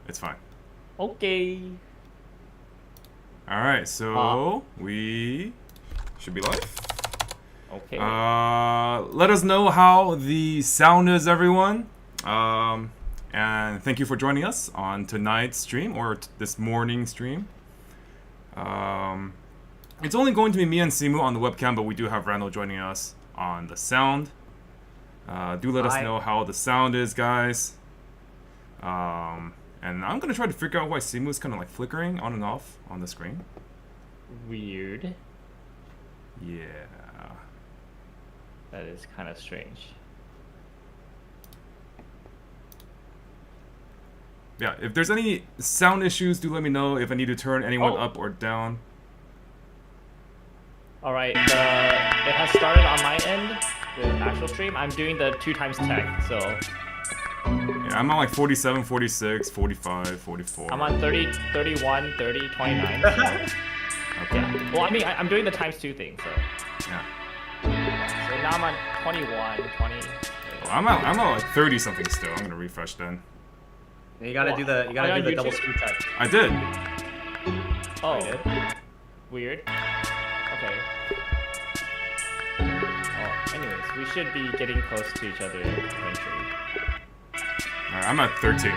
It's fine. Okay. Alright, so we should be live. Okay. Let us know how the sound is, everyone. And thank you for joining us on tonight's stream, or this morning stream. It's only going to be me and Simu on the webcam, but we do have Randall joining us on the sound. Do let us know how the sound is, guys. And I'm gonna try to figure out why Simu is kind of like flickering on and off on the screen. Weird. Yeah. That is kind of strange. Yeah, if there's any sound issues, do let me know if I need to turn anyone up or down. Alright, it has started on my end, the actual stream. I'm doing the 2x tech, so... Yeah, I'm on like 47, 46, 45, 44. I'm on 30, 31, 30, 29. So. Okay. Yeah. Well, I mean, I'm doing the ×2 thing, so... Yeah. So now I'm on 21, 20... Well, I'm at like 30 something still. I'm gonna refresh then. You gotta do the double speed test. I did. Oh, you did? Weird. Okay. Oh, anyways, we should be getting close to each other eventually. Alright, I'm at 13.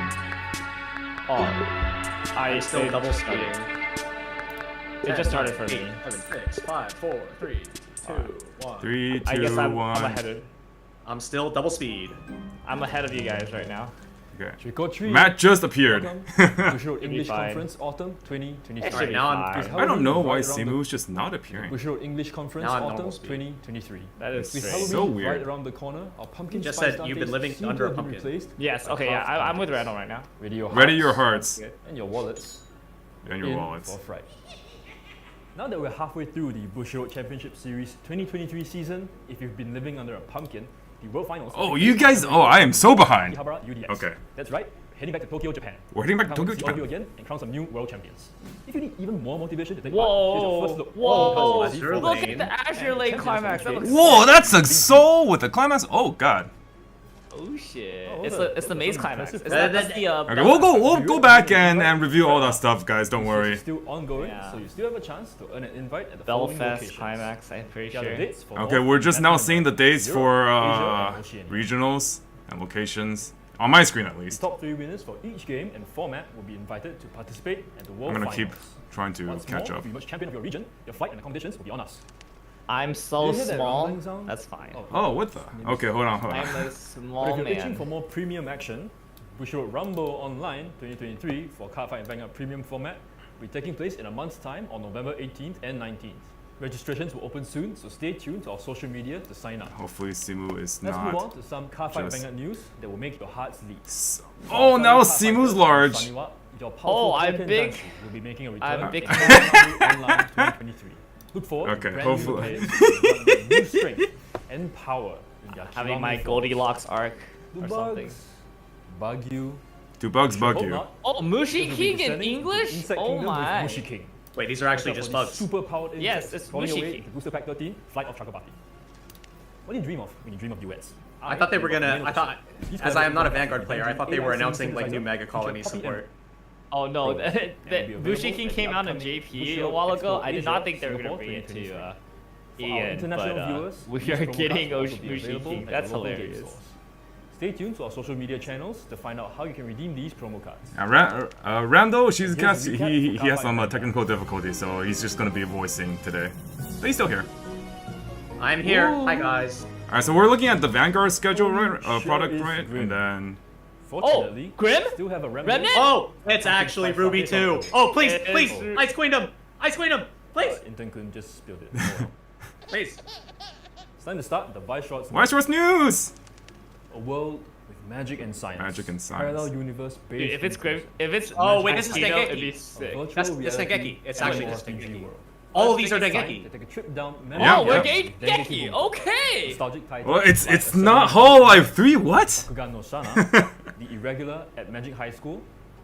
Oh, I still double speeding. It just started for me. 7, 6, 5, 4, 3, 2, 1. 3, 2, I guess I'm 1. ahead of. I'm still double speed. I'm ahead of you guys right now. Okay. Trick or treat. Matt just appeared. Bushiroad English fine. Conference Autumn 2023. Alright, now I don't know why Simu's just not appearing. Bushiroad English Conference Now I'm Autumn normal speed. 2023. That is With strange. Halloween So weird. right around the corner, our pumpkin Just spice said you've been lattes living seem under to a have been pumpkin. replaced Yes, by okay, yeah, craft I'm with pumpkins. Randall right now. Ready your Ready hearts your hearts and your wallets and your in wallets. for fright. Now that we're halfway through the Bushiroad Championship Series 2023 season, if you've been living under a pumpkin, the World Finals... Oh, you guys! Oh, I am so behind. Akihabara UDX. Okay. That's right. Heading back to Tokyo, Japan. We're heading back to Come Tokyo, see all of you Japan. again and crown some new world champions. If you need even more motivation to take Whoa! part, here's your first look. Whoa! Azure Look Lane. at the Azure Lane climax. That looks Whoa, that's a soul with the climax. Oh god. Oh shit! Oh, it's the maze climax. Is impressive. that's the Okay, we'll go back and review all that stuff, guys. Don't It's worry. still ongoing, Yeah. so you still have a chance to earn an invite at the following Belfast locations. climax. I'm pretty Here are the sure. dates for Okay, North, we're just now Latin seeing the America, dates for Europe, Asia, and Oceania. regionals and locations on my screen at The least. top 3 winners for each game and format will be invited to participate at the World I'm gonna Finals. keep trying to Once catch more, up. if you emerge champion of your region, your flight and accommodations will be on us. I'm so Did you hear that small. rumbling sound? That's fine. Oh, what the? Okay, hold on. I'm a But small if you're itching man. for more premium action, Bushiroad Rumble Online 2023 for Cardfight and Vanguard Premium format will be taking place in a month's time on November 18th and 19th. Registrations will open soon, so stay tuned to our social media to sign up. Hopefully Simu is Let's move on not. to some Cardfight and just- Vanguard news that will make your hearts leap. Oh, now Cardfight Simu's fighters large. from Saniwa, your Oh, powerful I'm token big. dancer will be making a return I'm big. in Cardfight Online 2023. Look forward Okay, to brand hopefully. new players with new strength and power in their Having my Kirami Goldilocks arc forms. or The something. bugs bug you. Do bugs bug Hope you? not. Oh, Mushi We'll be King in descending into the English? Insect Oh Kingdom my. with Mushi King. Wait, these are actually Watch out just for these bugs. Super powered Yes, insects it's crawling Mushi away King. to Booster Pack 13, Flight of Chakabati. What do you dream of when you dream of duets? I thought they were gonna. I thought, as I am not a Vanguard player, I thought they were announcing like new Mega Colony support. Oh no, Bro, the and will be Mushi available King at came the out on upcoming JP a Bushiroad while ago. Expo I did Asia, not think they were gonna Singapore bring it to 2023. For our Ian, international but viewers, we these are promo getting cards will also be Mushi available King. at That's your local game hilarious. stores. Stay tuned to our social media channels to find out how you can redeem these promo cards. Rando, she's Here's a cast. recap He for has some Cardfight. technical difficulty, so he's just gonna be voicing today. But he's still here. I'm here. Ooh. Hi guys. All right, so we're looking at the Vanguard schedule, right? Sure Product, is right? grim. And then Fortunately, Grim? we still have a remnant. Remnant? Oh, it's actually Ruby too. Oh, please, It please, is- Ice Queendom, Ice Queendom, please, Intern Kun just spilled it. Oh, well. please. It's time to start the Bushiroad Why Shorts News? A world with magic and science. Magic and science. Parallel universe based. Dude, if it's Grim, if it's Oh, wait, this is Magneto, it'd Dengeki. be sick. That's Dengeki. It's actually just RPG Dengeki. world. All of these are It's time Dengeki. to take a trip down Oh, Yeah, we're yeah. getting Geki. Okay. Nostalgic title. Well, it's not Hololive 3. What? Bakugan no Shana, the irregular at Magic High School,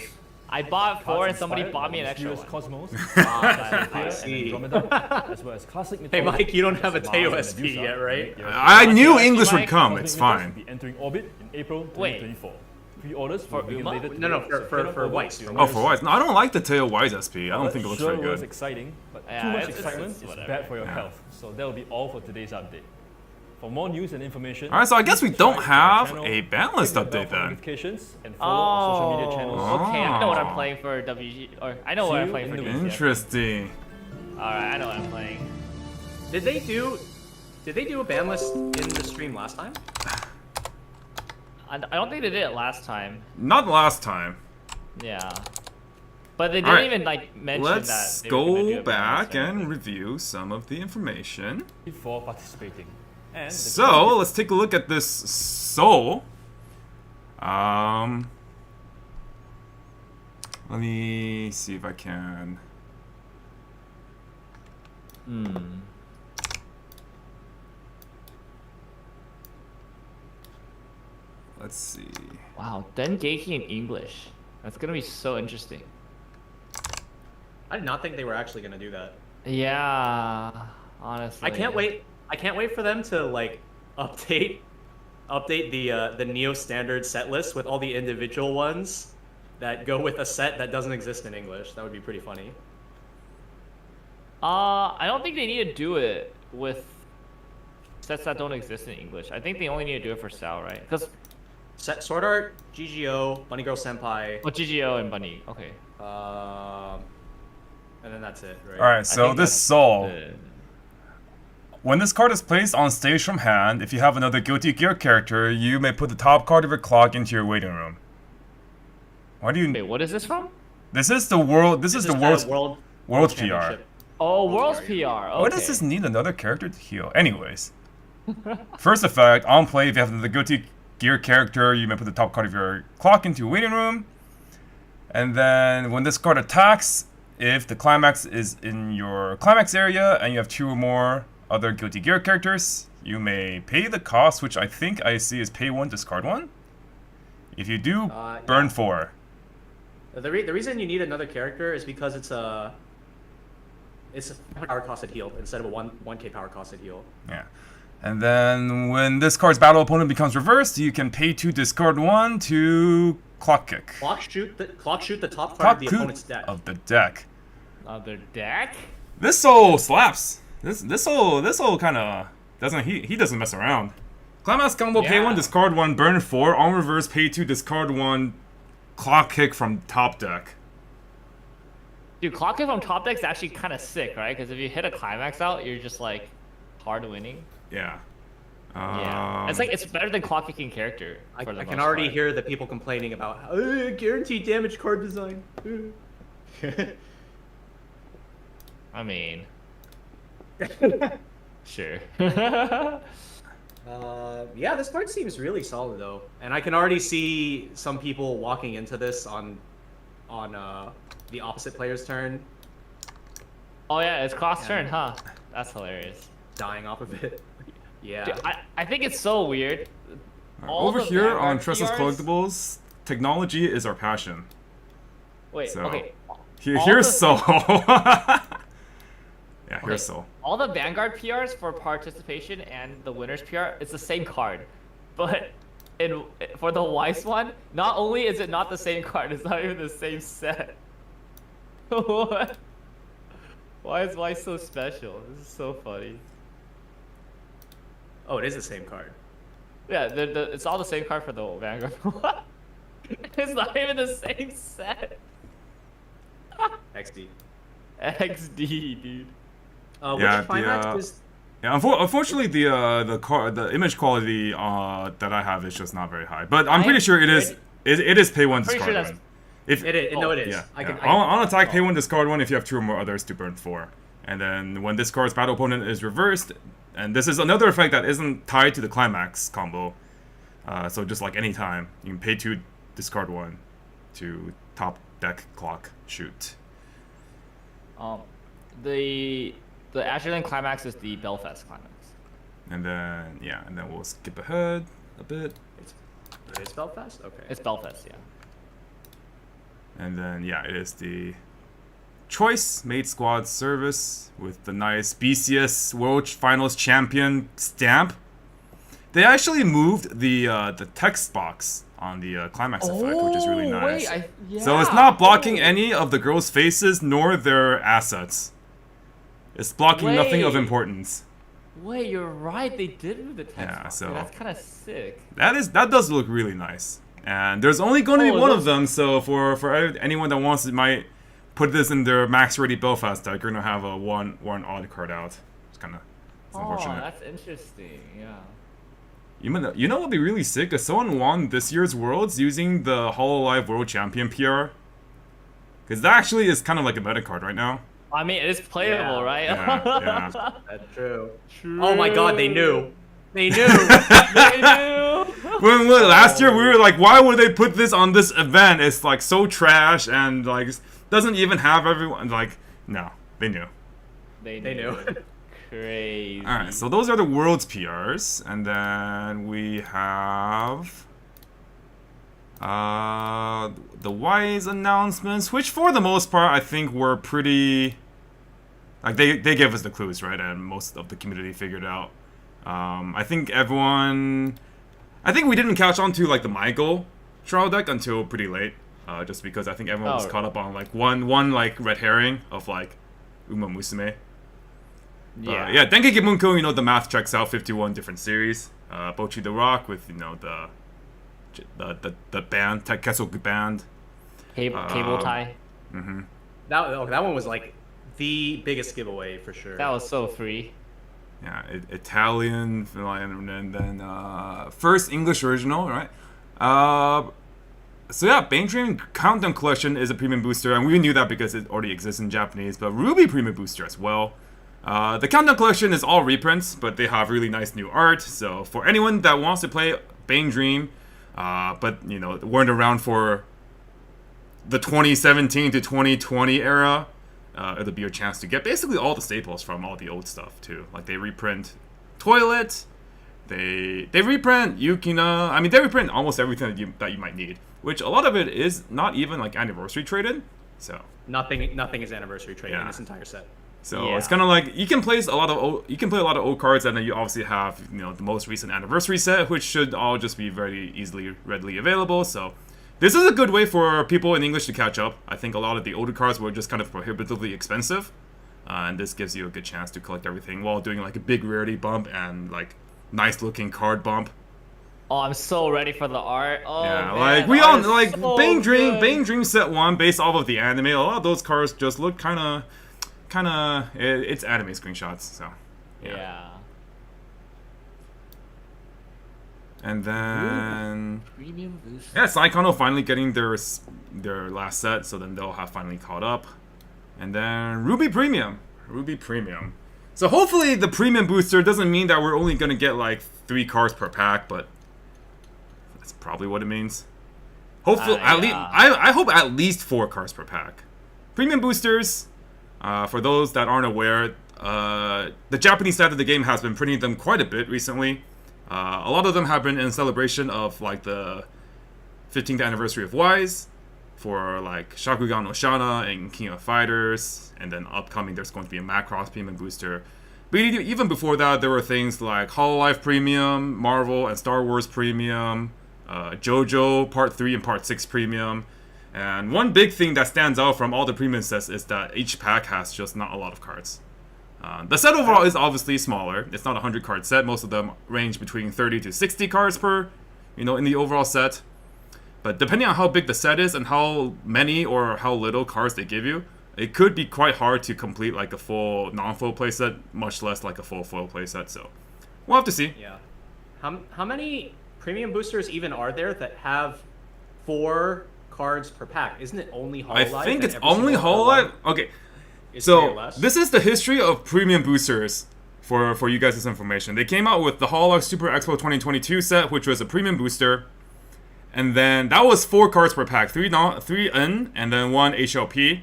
5 I bought 4 and somebody Inspired bought me by an extra mysterious one. Cosmos, I and see. Andromeda, as well as classic Hey, mythology. Mike, you don't have a Mars Teo and SP Medusa, yet, right? I knew What's English would like come. Cosmic It's Mythos fine. will be entering orbit in April Wait. 2024. Pre-orders will begin Uma? later today. No, so head on for over Weiss. to your Oh, for nearest- Wise. No, I don't like the Teo Wise SP. I don't think it looks sure very was good. exciting, but Yeah, too much it's excitement is whatever. bad for your health. So that will be all for today's update. For more news and information, Alright, so I guess we please don't subscribe to our have channel, a ban list click the bell update for then. notifications, and follow our social media channels. Okay, I know what I'm Oh. playing for WG, or I know what See I'm you playing in for the DCF. Interesting. Alright, I know what I'm playing. Did they do a ban list in the stream last time? I don't think they did it last time. Not last time. Yeah. But they didn't Alright, even like mention Let's that. They were gonna do go a ban back list or and anything. review some of the information. For participating. And the So, let's take a look at this soul. Let me see if I can. Let's see. Wow, Dengeki in English. That's gonna be so interesting. I did not think they were actually gonna do that. Yeah, honestly. I can't wait. I can't wait for them to like update the Neo standard set list with all the individual ones that go with a set that doesn't exist in English. That would be pretty funny. I don't think they need to do it with sets that don't exist in English. I think they only need to do it for Sal, right? Because Sword Art, GGO, Bunny Girl Senpai, GGO and Bunny. Okay. and then that's it, right? Alright, so think this that's soul. it. When this card is placed on stage from hand, if you have another Guilty Gear character, you may put the top card of your clock into your waiting room. Why do you... Wait, what is this from? This is the world... This is the world's World PR. Championship. Oh, World's PR. Okay. Why does this need another character to heal? Anyways. First effect, on play, if you have the Guilty Gear character, you may put the top card of your clock into your waiting room. And then when this card attacks, if the climax is in your climax area and you have 2 or more other Guilty Gear characters, you may pay the cost, which I think I see is pay 1, discard 1. If you do, burn yeah. 4. The reason you need another character is because it's a power costed heal instead of a 1k power costed heal. Yeah. And then when this card's battle opponent becomes reversed, you can pay 2, discard 1 to clock kick. Clock shoot the top card Clock of the coup opponent's deck. of the deck. Another deck? This soul slaps. This soul kind of doesn't he doesn't mess around. Climax combo, pay Yeah. 1, discard 1, burn 4, on reverse, pay 2, discard 1, clock kick from top deck. Dude, clock kick from top deck's actually kind of sick, right? Because if you hit a climax out, you're just like hard winning. Yeah. Yeah. It's like it's better than clock kicking character. I For the can most already part. hear the people complaining about guaranteed damage card design. I mean, sure. Yeah, this card seems really solid though, and I can already see some people walking into this on the opposite player's turn, Oh yeah, it's cross turn, huh? That's hilarious. dying off of it. Yeah. Dude, I think it's so weird. All Over the here on Vanguard Tressa's PRs Collectibles, technology is our passion. Wait, So- okay. Here's the- Soul. Yeah, Okay, here's Soul. all the Vanguard PRs for participation and the winner's PR, it's the same card. But for the Weiss one, not only is it not the same card, it's not even the same set. What? Why is Weiss so special? This is so funny. Oh, it is the same card. Yeah, it's all the same card for the Vanguard. What? It's not even the same set. XD. XD, dude. Yeah, Which climax is? Yeah, unfortunately, the image quality that I have is just not very high. But I'm pretty sure it is pay 1, pretty discard sure 1. If It is. No, it is. yeah, I can. on attack, pay 1, discard 1 if you have 2 or more others to burn 4. And then when this card's battle opponent is reversed, and this is another effect that isn't tied to the climax combo. So just like any time, you can pay 2, discard 1 to top deck clock shoot. The Azurlane climax is the Belfast climax. And then we'll skip ahead a bit. It's Belfast. Okay. It's Belfast, yeah. And then, yeah, it is the Choice Mate Squad Service with the nice BCS World Finals Champion stamp. They actually moved the text box on the climax effect, which is really nice. So it's not blocking any of the girls' faces nor their assets. It's blocking nothing of importance. Wait, you're right. They did move the text Yeah, box. so That's kind of sick. that does look really nice. And there's only going to be one of them, so for anyone that wants it, might put this in their max ready Belfast deck, you're gonna have a one odd card out. It's kind of unfortunate. Oh, that's interesting. Yeah. You know what would be really sick? If someone won this year's Worlds using the HoloLive World Champion PR, because that actually is kind of like a meta card right now. I mean, it is playable, right? Yeah. That's true. Oh my god, they knew. They knew. They knew. When last year we were like, why would they put this on this event? It's like so trash and like doesn't even have everyone. Like, no, they knew. They knew. Crazy. All right, so those are the World's PRs, and then we have the Wise announcements, which for the most part I think were pretty. Like they gave us the clues, right, and most of the community figured out. I think we didn't catch on to like the Michael trial deck until pretty late, just because I think everyone was caught up on like one like red herring of like Uma Musume. Yeah, Denki Gimunko, you know, the math checks out. 51 different series. Bochi the Rock with, you know, the band, Tekkesoku band. Cable tie. Mm-hmm. That one was like the biggest giveaway for sure. That was so free. Yeah, Italian, and then first English original, right? So yeah, Bane Dream Countdown Collection is a premium booster, and we knew that because it already exists in Japanese, but Ruby premium booster as well. The Countdown Collection is all reprints, but they have really nice new art, so for anyone that wants to play Bane Dream, but, you know, weren't around for the 2017 to 2020 era, it'll be your chance to get basically all the staples from all the old stuff, too. Like, they reprint Toilet, they reprint Yukina, I mean, they reprint almost everything that you might need, which a lot of it is not even, like, anniversary traded, so... Nothing is anniversary traded in this entire set. So it's kind of like you can play a lot of old cards, and then you obviously have, you know, the most recent anniversary set, which should all just be very readily available. So this is a good way for people in English to catch up. I think a lot of the older cards were just kind of prohibitively expensive, and this gives you a good chance to collect everything while doing like a big rarity bump and like nice looking card bump. Oh, I'm so ready for the art. Oh, yeah, man, like we all like so Bane Dream, good. Bane Dream set 1 based off of the anime. A lot of those cards just look kind of it's anime screenshots, so yeah. And then Premium boost. yeah, Saikano finally getting their last set, so then they'll have finally caught up. And then Ruby Premium. So hopefully the premium booster doesn't mean that we're only gonna get like 3 cards per pack, but that's probably what it means. Hopefully, I hope at least 4 cards per pack. Premium boosters. For those that aren't aware, the Japanese side of the game has been printing them quite a bit recently. A lot of them have been in celebration of like the 15th anniversary of Wise, for like Shakugan no Shana and King of Fighters, and then upcoming there's going to be a Macross Premium booster. But even before that, there were things like HoloLive Premium, Marvel and Star Wars Premium, JoJo Part 3 and Part 6 Premium. And one big thing that stands out from all the premium sets is that each pack has just not a lot of cards. The set overall is obviously smaller. It's not a 100 card set. Most of them range between 30 to 60 cards per, you know, in the overall set. But depending on how big the set is and how many or how little cards they give you, it could be quite hard to complete like a full non-foil playset, much less like a full foil playset. So we'll have to see. Yeah. How many premium boosters even are there that have 4 cards per pack? Isn't it only HoloLive? I think it's only HoloLive. Okay, so this is the history of premium boosters for you guys' information. They came out with the HoloLive Super Expo 2022 set, which was a premium booster, and then that was 4 cards per pack, 3 N and then 1 HLP.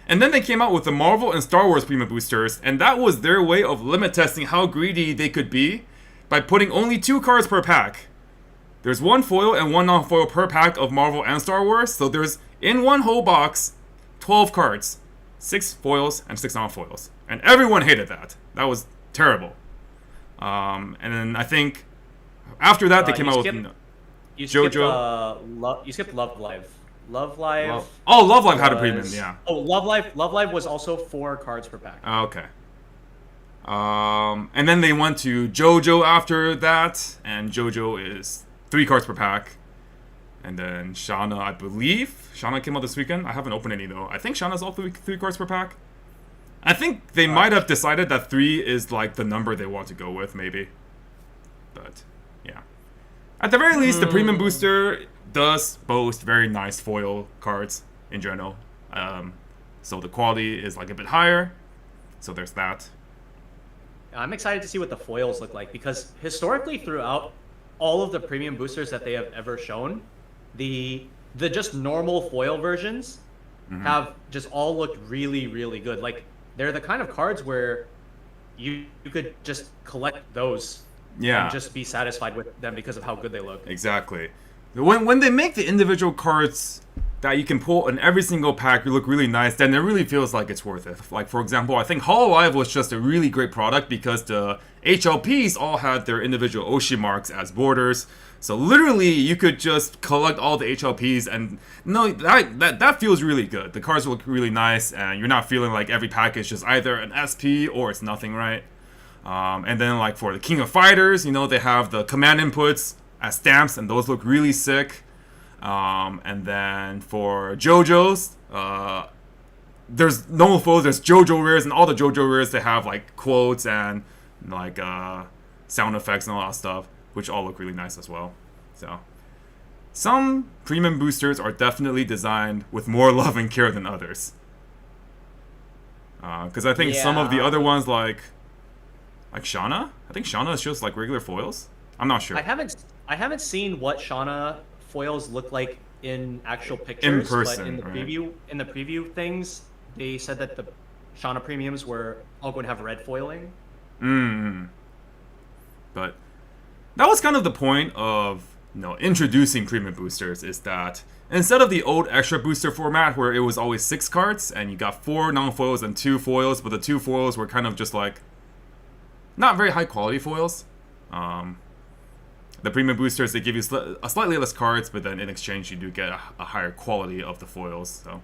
And then they came out with the Marvel and Star Wars premium boosters, and that was their way of limit testing how greedy they could be by putting only 2 cards per pack. There's 1 foil and 1 non-foil per pack of Marvel and Star Wars, so there's In one whole box, 12 cards, 6 foils and 6 non-foils, and everyone hated that. That was terrible. And then I think after that they came out with You JoJo. You skipped Love Live. Love Live. Oh, Love Live had a premium, yeah. Oh, Love Live was also 4 cards per pack. Okay. And then they went to JoJo after that, and JoJo is 3 cards per pack. And then Shauna, I believe. Shauna came out this weekend. I haven't opened any though. I think Shauna's all 3 cards per pack. I think they might have decided that 3 is like the number they want to go with, maybe. But yeah. At the very least, the premium booster does boast very nice foil cards in general. So the quality is like a bit higher. So there's that. I'm excited to see what the foils look like, because historically throughout all of the premium boosters that they have ever shown, the just normal foil versions have just all looked really, really good. Like, they're the kind of cards where you could just collect those and just be satisfied with them because of how good they look. Exactly. When they make the individual cards that you can pull in every single pack look really nice, then it really feels like it's worth it. Like, for example, I think Hololive was just a really great product because the HLPs all had their individual Oshi marks as borders. So literally, you could just collect all the HLPs, and no, that feels really good. The cards look really nice, and you're not feeling like every pack is just either an SP or it's nothing, right? And then like for the King of Fighters, you know, they have the command inputs as stamps, and those look really sick. And then for JoJo's, there's normal foils, there's JoJo rares, and all the JoJo rares they have like quotes and like sound effects and all that stuff, which all look really nice as well. So some premium boosters are definitely designed with more love and care than others. Because I think some of the other ones like Shauna, I think Shauna is just like regular foils. I'm not sure. I haven't seen what Shauna foils look like in actual pictures, in person, but in the preview things, they said that the Shauna premiums were all going to have red foiling. But that was kind of the point of introducing premium boosters, is that instead of the old extra booster format where it was always 6 cards and you got 4 non-foils and 2 foils, but the 2 foils were kind of just like not very high quality foils. The premium boosters, they give you slightly less cards, but then in exchange you do get a higher quality of the foils. So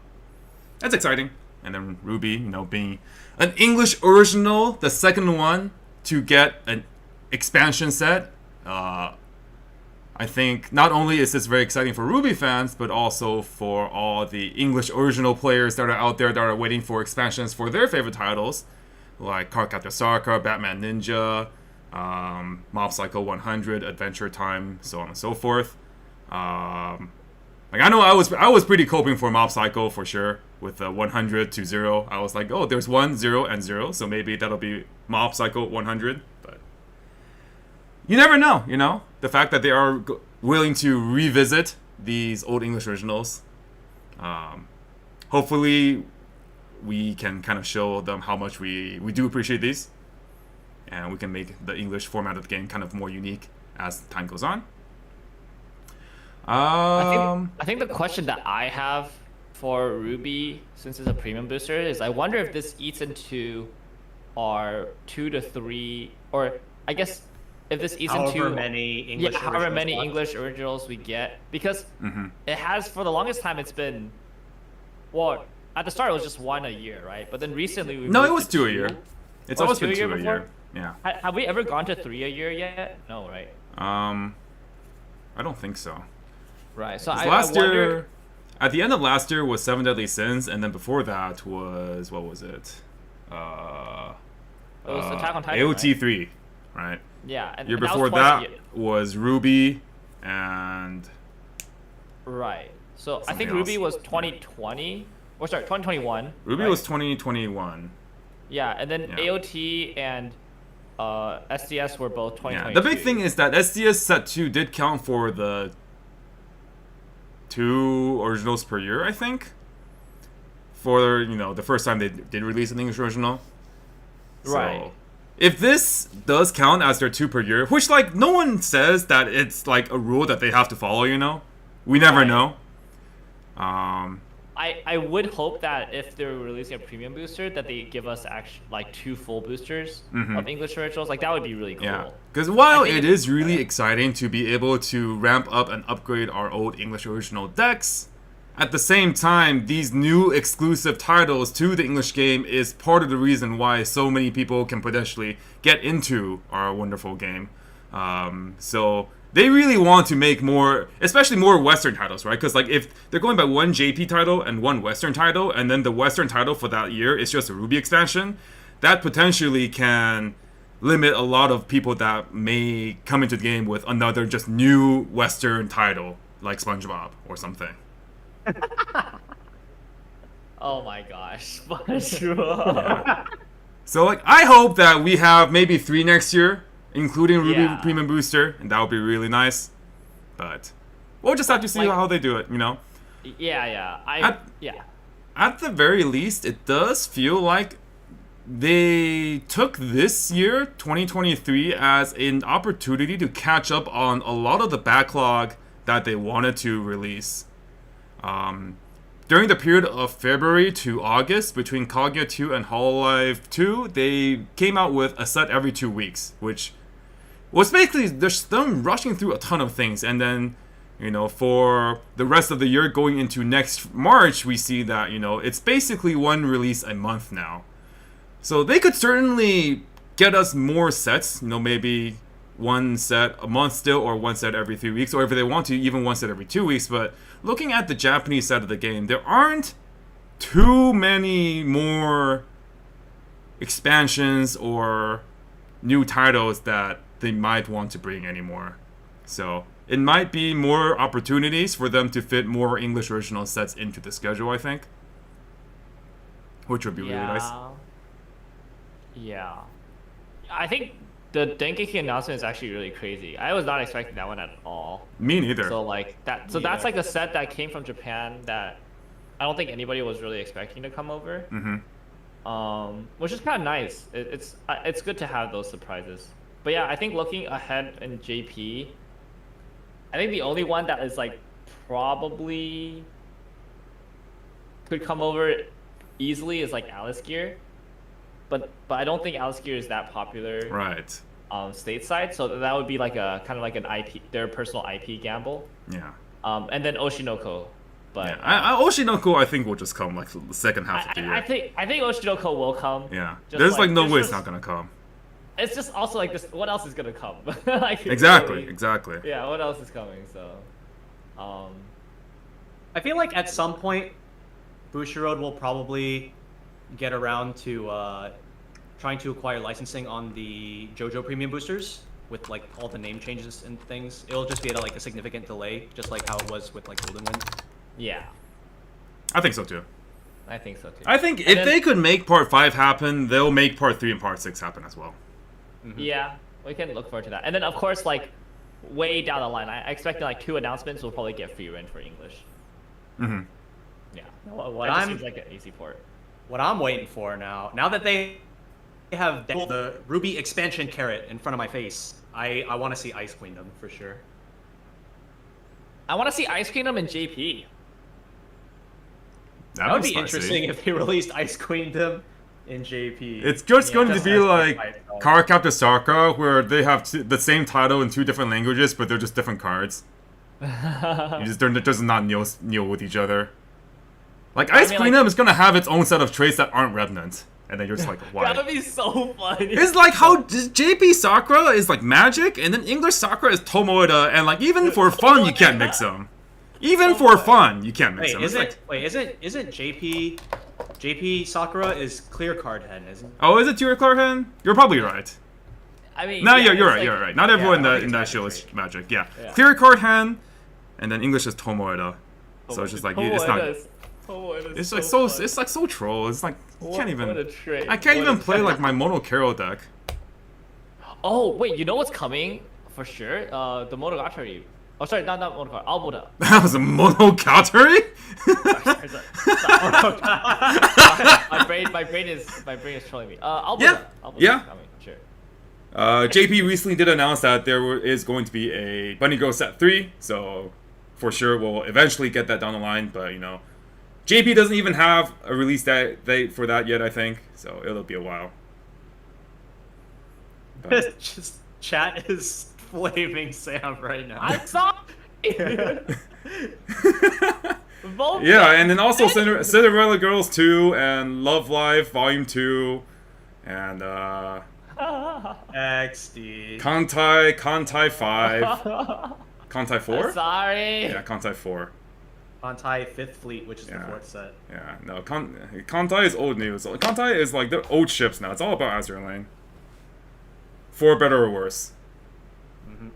that's exciting. And then Ruby, being an English original, the second one to get an expansion set. I think not only is this very exciting for Ruby fans, but also for all the English original players that are out there that are waiting for expansions for their favorite titles, like Cardcaptor Sakura, Batman Ninja, Mob Psycho 100, Adventure Time, so on and so forth. I know I was pretty coping for Mob Psycho for sure with 100 to 0. I was like, oh, there's 1, 0, and 0, so maybe that'll be Mob Psycho 100. But you never know, the fact that they are willing to revisit these old English originals. Hopefully, we can kind of show them how much we do appreciate these. And we can make the English format of the game kind of more unique as time goes on. I think the question that I have for Ruby, since it's a premium booster, is I wonder if this eats into our 2 to 3, or I guess if this eats into however many English originals we get, because it has, for the longest time, it's been, well, at the start it was just 1 a year, right? But then recently we it was 2 a year. It's always been 2 a year. Yeah. Have we ever gone to 3 a year yet? No, right? I don't think so. Right. So last year, at the end of last year was 7 Deadly Sins, and then before that was, what was it? It was Attack on Titan, AOT 3, right? Yeah. And year before that was Ruby, and right. So I think Ruby was 2020, or sorry, 2021. Ruby was 2021. Yeah, and then AOT and SDS were both 2022. Yeah, the big thing is that SDS Set 2 did count for the 2 originals per year, I think. For, the first time they did release an English original. Right. So, if this does count as their 2 per year, which, like, no one says that it's, like, a rule that they have to follow, We never know. I would hope that if they're releasing a premium booster, that they give us actually like 2 full boosters of English originals. Like that would be really cool. Yeah, because while I think it is really exciting to be able to ramp up and upgrade our old English original decks, at the same time, these new exclusive titles to the English game is part of the reason why so many people can potentially get into our wonderful game. So they really want to make more, especially more Western titles, right? Because like if they're going by one JP title and one Western title, and then the Western title for that year is just a Ruby expansion, that potentially can limit a lot of people that may come into the game with another just new Western title, like SpongeBob or something. Oh my gosh, SpongeBob. Yeah. So like I hope that we have maybe 3 next year, including Ruby Yeah. Premium Booster, and that would be really nice. But we'll just have to see Like- how they do it, you know? Yeah. At the very least, it does feel like they took this year, 2023, as an opportunity to catch up on a lot of the backlog that they wanted to release. During the period of February to August, between Kaguya 2 and Hololive 2, they came out with a set every 2 weeks, which was basically just them rushing through a ton of things. And then, you know, for the rest of the year going into next March, we see that, you know, it's basically one release a month now. So they could certainly get us more sets, you know, maybe one set a month still, or one set every 3 weeks, or if they want to, even one set every 2 weeks. But looking at the Japanese side of the game, there aren't too many more expansions or new titles that they might want to bring anymore. So it might be more opportunities for them to fit more English original sets into the schedule, I think. Which would be really nice. Yeah. I think the Dengeki announcement is actually really crazy. I was not expecting that one at all. Me neither. So like that. So that's like a set that came from Japan that I don't think anybody was really expecting to come over. Which is kind of nice. It's good to have those surprises. But yeah, I think looking ahead in JP, I think the only one that is like probably could come over easily is like Alice Gear. But I don't think Alice Gear is that popular Right. stateside, so that would be like a kind of like an IP, their personal IP gamble. Yeah. And then Oshinoko, but Yeah. Oshinoko, I think, will just come like the second half of the year. I think Oshinoko will come. Yeah. Just There's like no there's way it's just- not gonna come. It's just also like this. What else is gonna come? Like, Exactly. really- Exactly. Yeah. What else is coming? So, I feel like at some point, Bushiroad will probably get around to trying to acquire licensing on the JoJo premium boosters with like all the name changes and things. It'll just be at like a significant delay, just like how it was with like Golden Wind. yeah, I think so too. I think so too. I think And if then- they could make part 5 happen, they'll make part 3 and part 6 happen as well. Yeah, we can look forward to that. And then of course, like way down the line, I expect like 2 announcements will probably get free rent for English. Mm-hmm. Yeah, What that just I'm seems like an easy port. what I'm waiting for now that they have the Ruby expansion carrot in front of my face, I want to see Ice Queendom for sure. I want to see Ice Kingdom and JP. That would be interesting if they released Ice Queendom in JP. It's just Yeah, going to just be as like by itself. Card Captor Sakura, where they have the same title in 2 different languages, but they're just different cards. They're just not kneel with each other. Like Ice mean, Queendom is gonna have its own set of traits that aren't Revenant, and then you're just like, why? That would be so funny. It's like how JP Sakura is like magic, and then English Sakura is Tomoeda, and like even for fun you can't mix them. Even for fun you can't mix them. It's like, isn't JP Sakura is clear card hen, isn't it? oh, is it your Clarhen? You're probably right. I mean, No, yeah, you're it's right. like- You're right. Not everyone I in think that it's show magic is magic. Yeah. Yeah. Clear card hand, and then English is Tomoeda. So it's just like it's not. It's like so. It's like so troll. It's like you can't even. I can't even play like my Mono Carol deck. Oh wait, you know what's coming for sure? The Monogatari. Oh sorry, not Monogatari. Albuda. That was a Monogatari. my brain is trolling me. Albuda. Yeah. Albuda's Yeah. coming, sure. JP recently did announce that there is going to be a Bunny Girl Set 3. So for sure will eventually get that down the line, but you know, JP doesn't even have a release date for that yet, I think, so it'll be a while. But, Just chat is flaming Sam right now. I'm sorry. Both yeah, and then also Cinderella Girls 2 and Love Live Volume 2 and XD. Kantai 5. Kantai 4? Sorry. Yeah, Kantai 4. Kantai 5th Fleet, which is the Yeah. 4th set. Yeah, no, Kantai is old news. Kantai is like, they're old ships now. It's all about Azure Lane. For better or worse. Mm-hmm.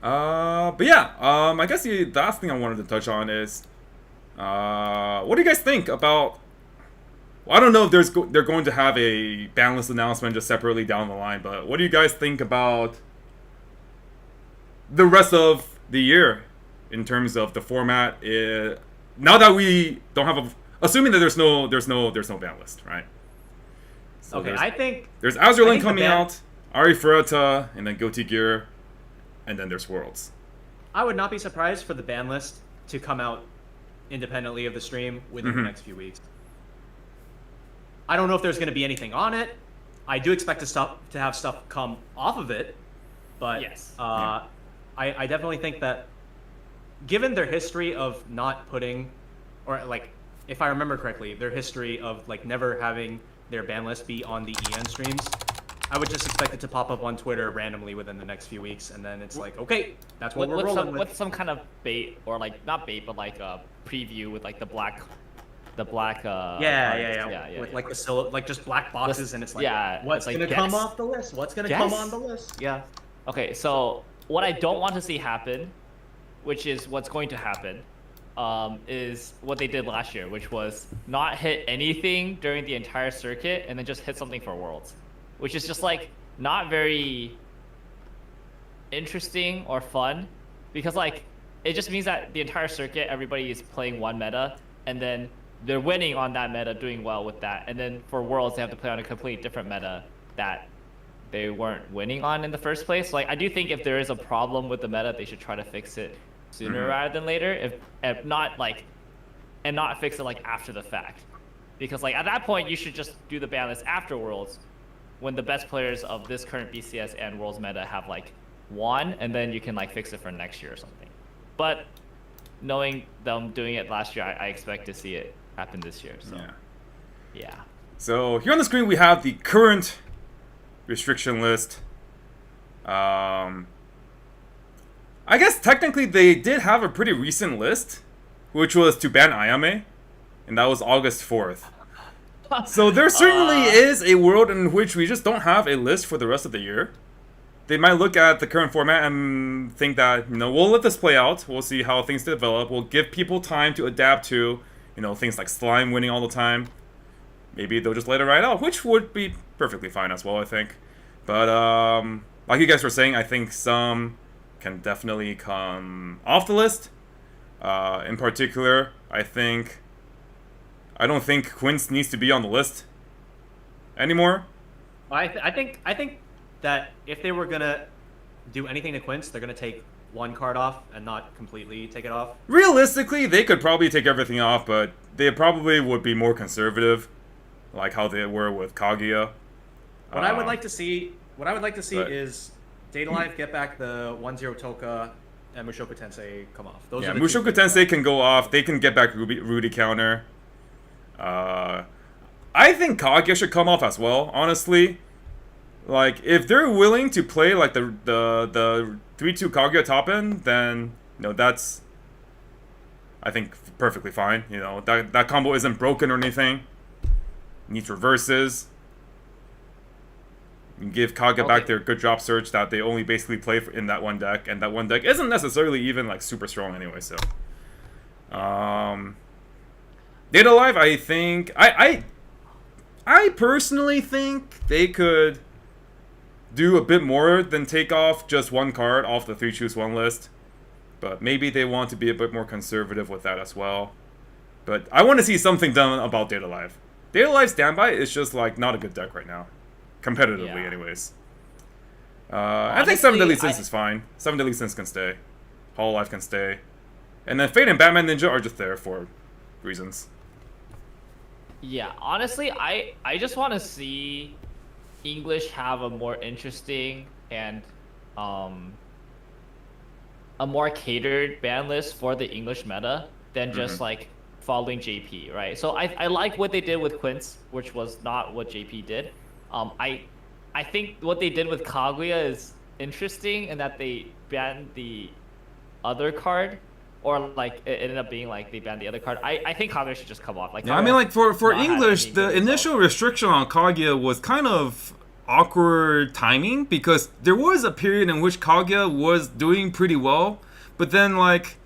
But yeah, I guess the last thing I wanted to touch on is, what do you guys think about? Well, I don't know if they're going to have a ban list announcement just separately down the line, but what do you guys think about the rest of the year in terms of the format? Now that we don't have assuming that there's no ban list, right? So Okay, I think there's Azure I Lane think the coming ban- out, Ari Fureta, and then Guilty Gear, and then there's Worlds. I would not be surprised for the ban list to come out independently of the stream within the next few weeks. I don't know if there's going to be anything on it. I do expect to have stuff come off of it, but Yes. I definitely think that given their history of not putting, or like if I remember correctly, their history of like never having their ban list be on the EN streams, I would just expect it to pop up on Twitter randomly within the next few weeks, and then it's like, okay, that's what we're rolling with. With some kind of bait, or like not bait, but like a preview with like the black. Yeah. cards. With like the like just black boxes, and it's like, what's it's like, gonna come guess. off the list? What's gonna Guess. come on the list? Yeah. Okay, so what I don't want to see happen, which is what's going to happen, is what they did last year, which was not hit anything during the entire circuit and then just hit something for Worlds, which is just like not very interesting or fun, because like it just means that the entire circuit everybody is playing one meta and then they're winning on that meta, doing well with that, and then for Worlds they have to play on a completely different meta that they weren't winning on in the first place. Like I do think if there is a problem with the meta, they should try to fix it sooner rather than later. If not like, and not fix it like after the fact, because like at that point you should just do the ban list after Worlds, when the best players of this current BCS and Worlds meta have like won, and then you can like fix it for next year or something. But knowing them doing it last year, I expect to see it happen this year. So yeah. So here on the screen we have the current restriction list. I guess technically they did have a pretty recent list, which was to ban Ayame, and that was August 4th. So there certainly is a world in which we just don't have a list for the rest of the year. They might look at the current format and think that, you know, we'll let this play out. We'll see how things develop. We'll give people time to adapt to, you know, things like Slime winning all the time. Maybe they'll just let it ride out, which would be perfectly fine as well, I think. But like you guys were saying, I think some can definitely come off the list. In particular, I don't think Quince needs to be on the list anymore. I think that if they were gonna do anything to Quince, they're gonna take one card off and not completely take it off. Realistically, they could probably take everything off, but they probably would be more conservative, like how they were with Kaguya. What I would like to see but- is Data Life get back the 1-0 Toka and Mushoku Tensei come off. Those Yeah, are the two Mushoku things Tensei can go off. They can get back Rudy counter. I think Kaguya should come off as well, honestly. Like, if they're willing to play like the 3-2 Kaguya top end, then, you know, that's, I think, perfectly fine. You know, that combo isn't broken or anything. Needs reverses. You give Kaguya back their good drop search that they only basically play in that one deck, and that one deck isn't necessarily even like super strong anyway. So, Data Live, I think I personally think they could do a bit more than take off just one card off the 3-choose-1 list, but maybe they want to be a bit more conservative with that as well. But I want to see something done about Data Live. Data Live Standby is just like not a good deck right now. Competitively, Yeah. anyways. I think Seven Deadly Honestly, Sins is fine. Seven Deadly Sins can stay. Hololive can stay. And then Fate and Batman Ninja are just there for reasons. Yeah, honestly, I just want to see English have a more interesting and a more catered ban list for the English meta than just like following JP, right? So I like what they did with Quince, which was not what JP did. I think what they did with Kaguya is interesting in that they banned the other card, or like it ended up being like they banned the other card. I think Kaguya should just come off. Like Yeah, I mean, like for not had English, any the good initial results. restriction on Kaguya was kind of awkward timing because there was a period in which Kaguya was doing pretty well, but then like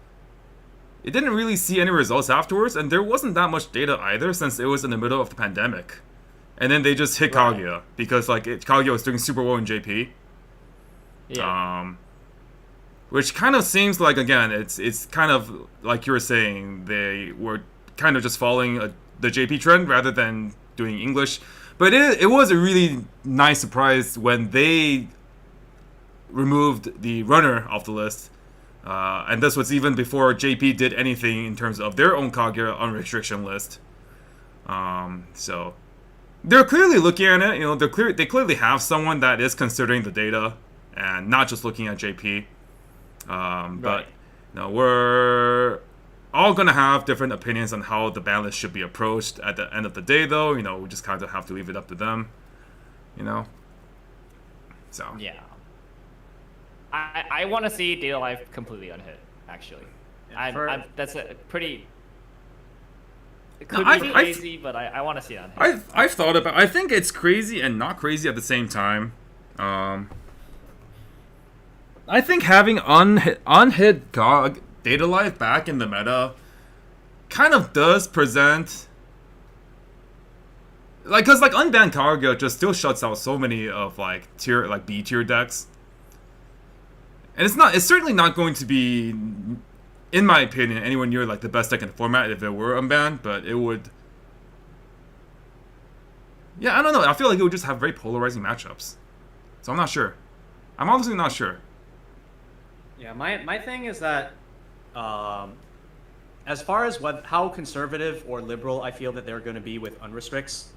it didn't really see any results afterwards, and there wasn't that much data either since it was in the middle of the pandemic. And then they just hit Right. Kaguya because like Kaguya was doing super well in JP. Yeah. Which kind of seems like, again, it's kind of like you were saying, they were kind of just following the JP trend rather than doing English. But it was a really nice surprise when they removed the runner off the list. And this was even before JP did anything in terms of their own Kaguya unrestriction list. So they're clearly looking at it. You know, they clearly have someone that is considering the data and not just looking at JP. But Right. you know, we're all gonna have different opinions on how the ban list should be approached. At the end of the day, though, you know, we just kind of have to leave it up to them. You know. So. Yeah. I want to see Data Life completely unhit, actually. That's a pretty... It could No, be crazy, but I want to see it unhit. I've thought about. I think it's crazy and not crazy at the same time. I think having unhit GOG Data Life back in the meta kind of does present, like, cause like unbanned Kaguya just still shuts out so many of like B tier decks, and it's certainly not going to be, in my opinion, anywhere near like the best deck in the format if it were unbanned, but it would. Yeah, I don't know. I feel like it would just have very polarizing matchups. So I'm not sure. I'm honestly not sure. Yeah, my thing is that, as far as how conservative or liberal I feel that they're going to be with unrestricts,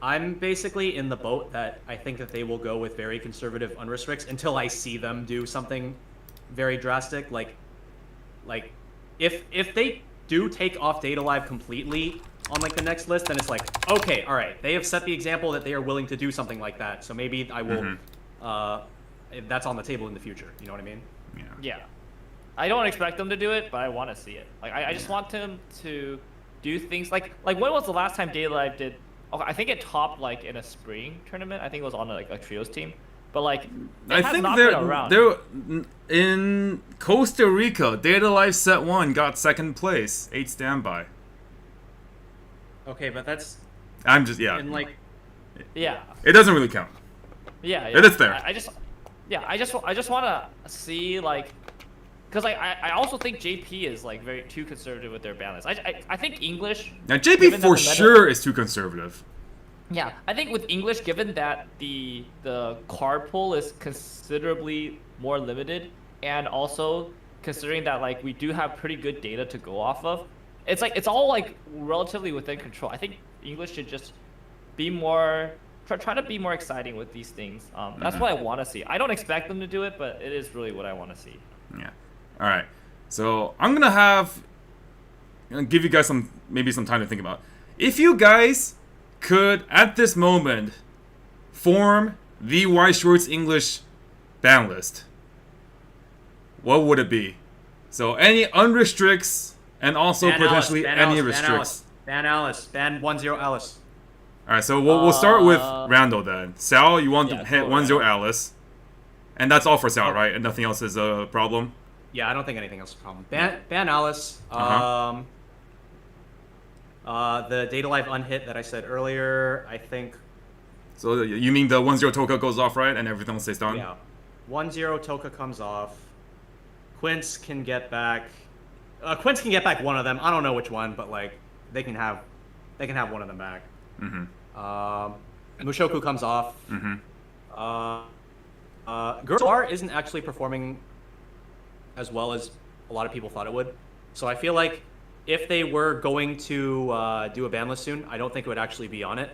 I'm basically in the boat that I think that they will go with very conservative unrestricts until I see them do something very drastic. Like if they do take off Data Live completely on like the next list, then it's like, okay, all right, they have set the example that they are willing to do something like that. So maybe I will. That's on the table in the future. You know what I mean? Yeah. I don't expect them to do it, but I want to see it. Like I just want them to do things like when was the last time Data Live did? Oh, I think it topped like in a spring tournament. I think it was on like a trios team, but like I think they're in Costa Rica. Data Life Set 1 got second place, 8 standby. Okay, but that's I'm just in like. Yeah. It doesn't really count. Yeah. It is there. I just want to see like, because I also think JP is like too conservative with their balance. I think English. Now given JP that for the meta- sure is too conservative. Yeah, I think with English, given that the card pool is considerably more limited, and also considering that like we do have pretty good data to go off of, it's like it's all like relatively within control. I think English should just be more try to be more exciting with these things. That's what I want to see. I don't expect them to do it, but it is really what I want to see. Yeah. All right. So I'm gonna give you guys maybe some time to think about. If you guys could at this moment form the Weiss English ban list, what would it be? So any unrestricts and also Ban potentially Alice, ban any Alice, restricts. Ban Alice. Ban 1-0 Alice. All right. So we'll start with Randall then. Sal, you want to hit go 1-0 Alice, and that's all for Sal, Oh. right? And nothing else is a problem. Yeah, I don't think anything else is a problem. Ban Alice. Uh-huh. The Data Live unhit that I said earlier, I think. So you mean the 1-0 Toka goes off, right? And everything stays done? Yeah. 1-0 Toka comes off. Quince can get back. Quince can get back one of them. I don't know which one, but like they can have one of them back. Mm-hmm. Mushoku comes off. Mm-hmm. Girl R isn't actually performing as well as a lot of people thought it would. So I feel like if they were going to do a ban list soon, I don't think it would actually be on it.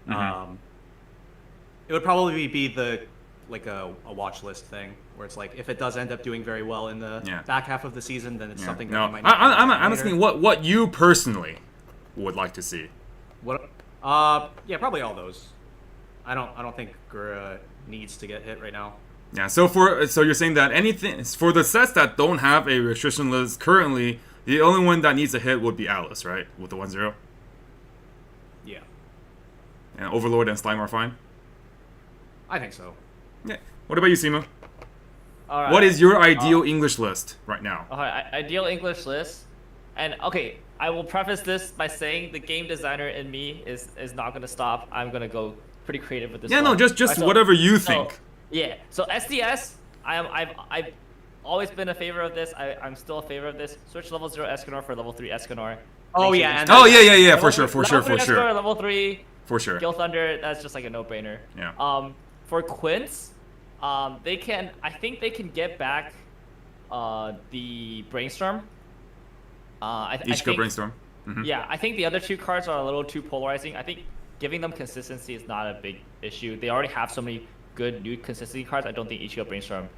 It would probably be like a watch list thing, where it's like if it does end up doing very well in the back half of the season, then it's something that No, you might. I'm asking what you personally would like to see. What? Yeah, probably all those. I don't think Gura needs to get hit right now. Yeah, so you're saying that anything for the sets that don't have a restriction list currently, the only one that needs a hit would be Alice, right? With the 1-0. Yeah. And Overlord and Slime are fine. I think so. Yeah. What about you, Sima? All right. What is your ideal English list right now? Okay, ideal English list, and okay, I will preface this by saying the game designer in me is not gonna stop. I'm gonna go pretty creative with this. Yeah, one. no, just Alright, whatever you think. Yeah. So SDS, I've always been a favor of this. I'm still a favor of this. Switch level 0 Escanor for level 3 Escanor. Oh Makes yeah, it and Oh yeah, for level sure, three- for level 3 sure. Escanor, level 3 For sure. Gil Thunder. That's just like a no-brainer. Yeah. For Quince, I think they can get back the Brainstorm. I think, Brainstorm. Yeah, I think the other two cards are a little too polarizing. I think giving them consistency is not a big issue. They already have so many good new consistency cards. I don't think Ichigo Brainstorm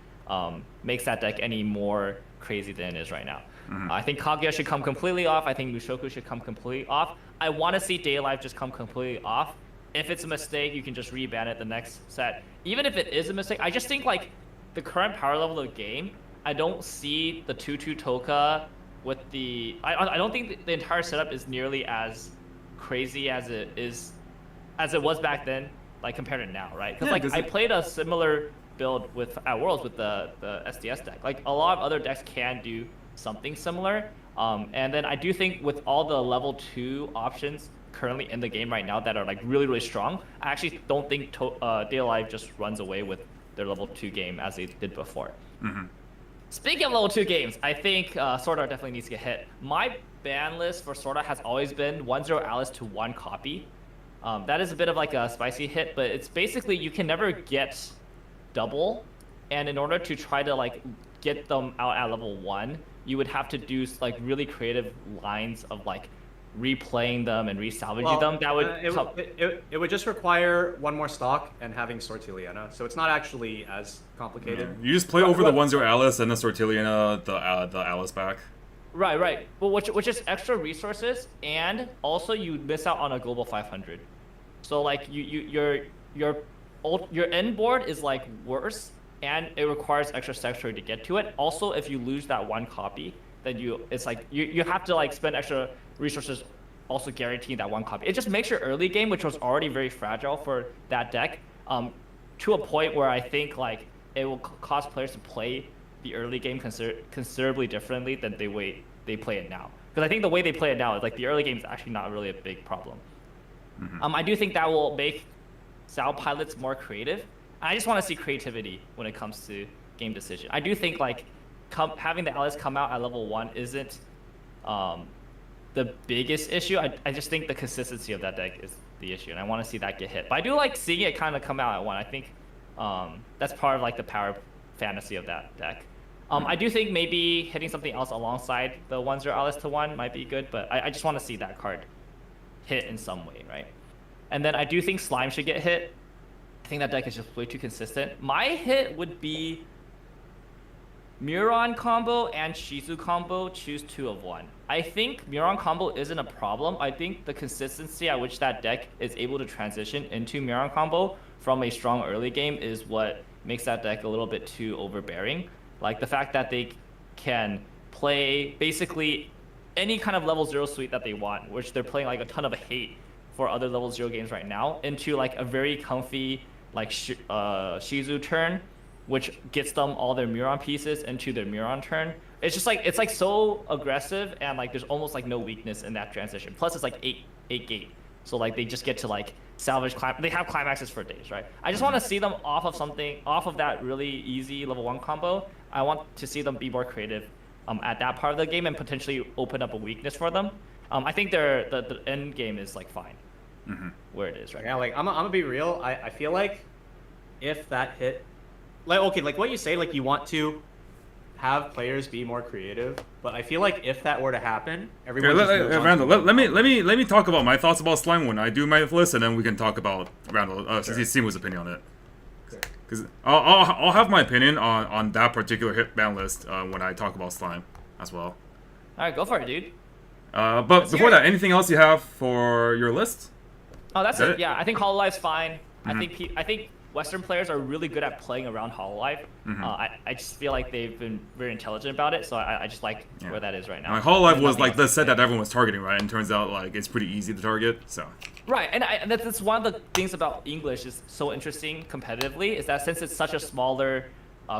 makes that deck any more crazy than it is right now. I think Kaguya should come completely off. I think Mushoku should come completely off. I want to see Day Life just come completely off. If it's a mistake, you can just reban it the next set. Even if it is a mistake, I just think like the current power level of the game, I don't see the 2/2 Toka with the. I don't think the entire setup is nearly as crazy as it was back then, like compared to now, right? Because I played a similar build at Worlds with the SDS deck. Like a lot of other decks can do something similar, and then I do think with all the level 2 options currently in the game right now that are like really strong, I actually don't think Day Alive just runs away with their level 2 game as they did before. Speaking of level 2 games, I think Sword Art definitely needs to get hit. My ban list for Sword Art has always been 1-0 Alice to 1 copy. That is a bit of like a spicy hit, but it's basically you can never get double, and in order to try to like get them out at level 1, you would have to do like really creative lines of like replaying them and re-salvaging them. That would it would just require one more stock and having Sortiliana, so it's not actually as complicated. You just play over the 1-0 Alice and the Sortiliana, the Alice back. Right. But which is extra resources, and also you miss out on a global 500. So like your end board is like worse, and it requires extra sector to get to it. Also, if you lose that 1 copy, then it's like you have to like spend extra resources also guaranteeing that 1 copy. It just makes your early game, which was already very fragile for that deck, to a point where I think like it will cause players to play the early game considerably differently than they play it now. Because I think the way they play it now is like the early game is actually not really a big problem. I do think that will make Sal pilots more creative. I just want to see creativity when it comes to game decision. I do think like having the Alice come out at level 1 isn't the biggest issue. I just think the consistency of that deck is the issue, and I want to see that get hit. But I do like seeing it kind of come out at 1. I think that's part of like the power fantasy of that deck. I do think maybe hitting something else alongside the 1-0 Alice to 1 might be good, but I just want to see that card hit in some way, right? And then I do think Slime should get hit. I think that deck is just way too consistent. My hit would be Muron combo and Shizu combo, choose 2 of 1. I think Muron combo isn't a problem. I think the consistency at which that deck is able to transition into Muron combo from a strong early game is what makes that deck a little bit too overbearing. Like the fact that they can play basically any kind of level 0 suite that they want, which they're playing like a ton of hate for other level 0 games right now, into like a very comfy like Shizu turn, which gets them all their Muron pieces into their Muron turn. It's just like it's like so aggressive, and like there's almost like no weakness in that transition. Plus it's like 8 gate, so like they just get to like salvage they have climaxes for days, right? I just want to see them off of that really easy level 1 combo. I want to see them be more creative at that part of the game and potentially open up a weakness for them. I think the end game is like fine where it is right Yeah, now. like I'm gonna be real. I feel like if that hit like what you say, like you want to have players be more creative, but I feel like if that were to happen, everyone just moves on Randall, to let me talk about my thoughts about slime when I do my list, and then we can talk about Randall, Simu's opinion on it. Because I'll have my opinion on that particular hitman list when I talk about slime as well. All right, go for it, dude. But before that, anything else you have for your list? Oh, that's Is that it. it? Yeah, I think Hololife's fine. I think Western players are really good at playing around Hololive. I just feel like they've been very intelligent about it, so I just like where that is right now. Hololive was like the set that everyone was targeting, right? And turns out like it's pretty easy to target. So. Right, and that's one of the things about English is so interesting competitively, is that since it's such a smaller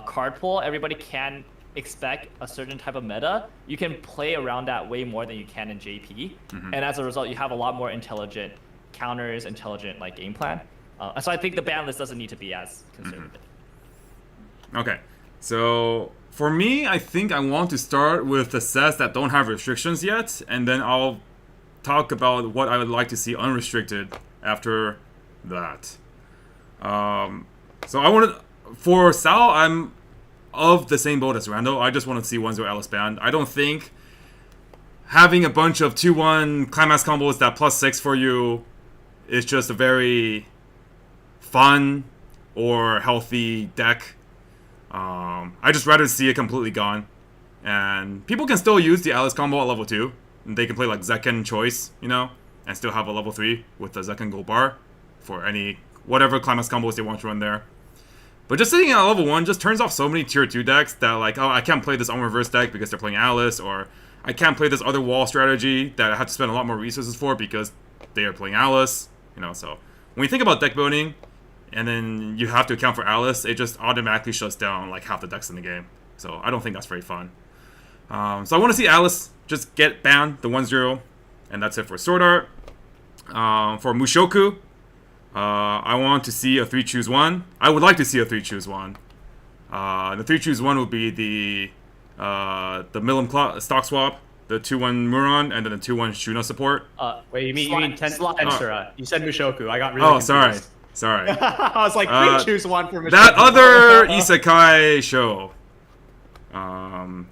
card pool, everybody can expect a certain type of meta. You can play around that way more than you can in JP, and as a result, you have a lot more intelligent counters, intelligent like game plan. So I think the ban list doesn't need to be as conservative. Okay, so for me, I think I want to start with the sets that don't have restrictions yet, and then I'll talk about what I would like to see unrestricted after that. So I wanted, for Sal, I'm of the same boat as Randall. I just want to see 1-0 Alice banned. I don't think having a bunch of 2-1 climax combos that +6 for you is just a very fun or healthy deck. I just rather see it completely gone. And people can still use the Alice combo at level 2. And they can play like Zekken Choice, you know, and still have a level 3 with the Zekken Gold Bar for any whatever climax combos they want to run there. But just sitting at level 1 just turns off so many tier 2 decks that like, oh, I can't play this on reverse deck because they're playing Alice, or I can't play this other wall strategy that I have to spend a lot more resources for because they are playing Alice, you know. So when you think about deck building and then you have to account for Alice, it just automatically shuts down like half the decks in the game. So I don't think that's very fun. So I want to see Alice just get banned, the 1-0, and that's it for Sword Art. For Mushoku, I want to see a 3-choose-1. I would like to see a 3-choose-1. The 3-choose-1 would be the Milim stock swap, the 2-1 Muron, and then the 2-1 Shuna support. Wait, you mean Tensura? You said Mushoku. I got really confused. Sorry. I was like, please choose one for Mushoku. That other isekai show.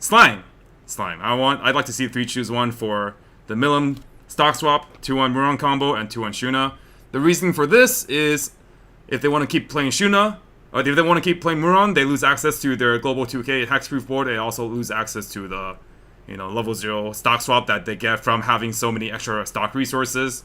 Slime. I'd like to see 3-choose-1 for the Milim stock swap, 2-1 Muron combo, and 2-1 Shuna. The reason for this is if they want to keep playing Shuna, or if they want to keep playing Muron, they lose access to their global 2K hexproof board. They also lose access to the, level 0 stock swap that they get from having so many extra stock resources.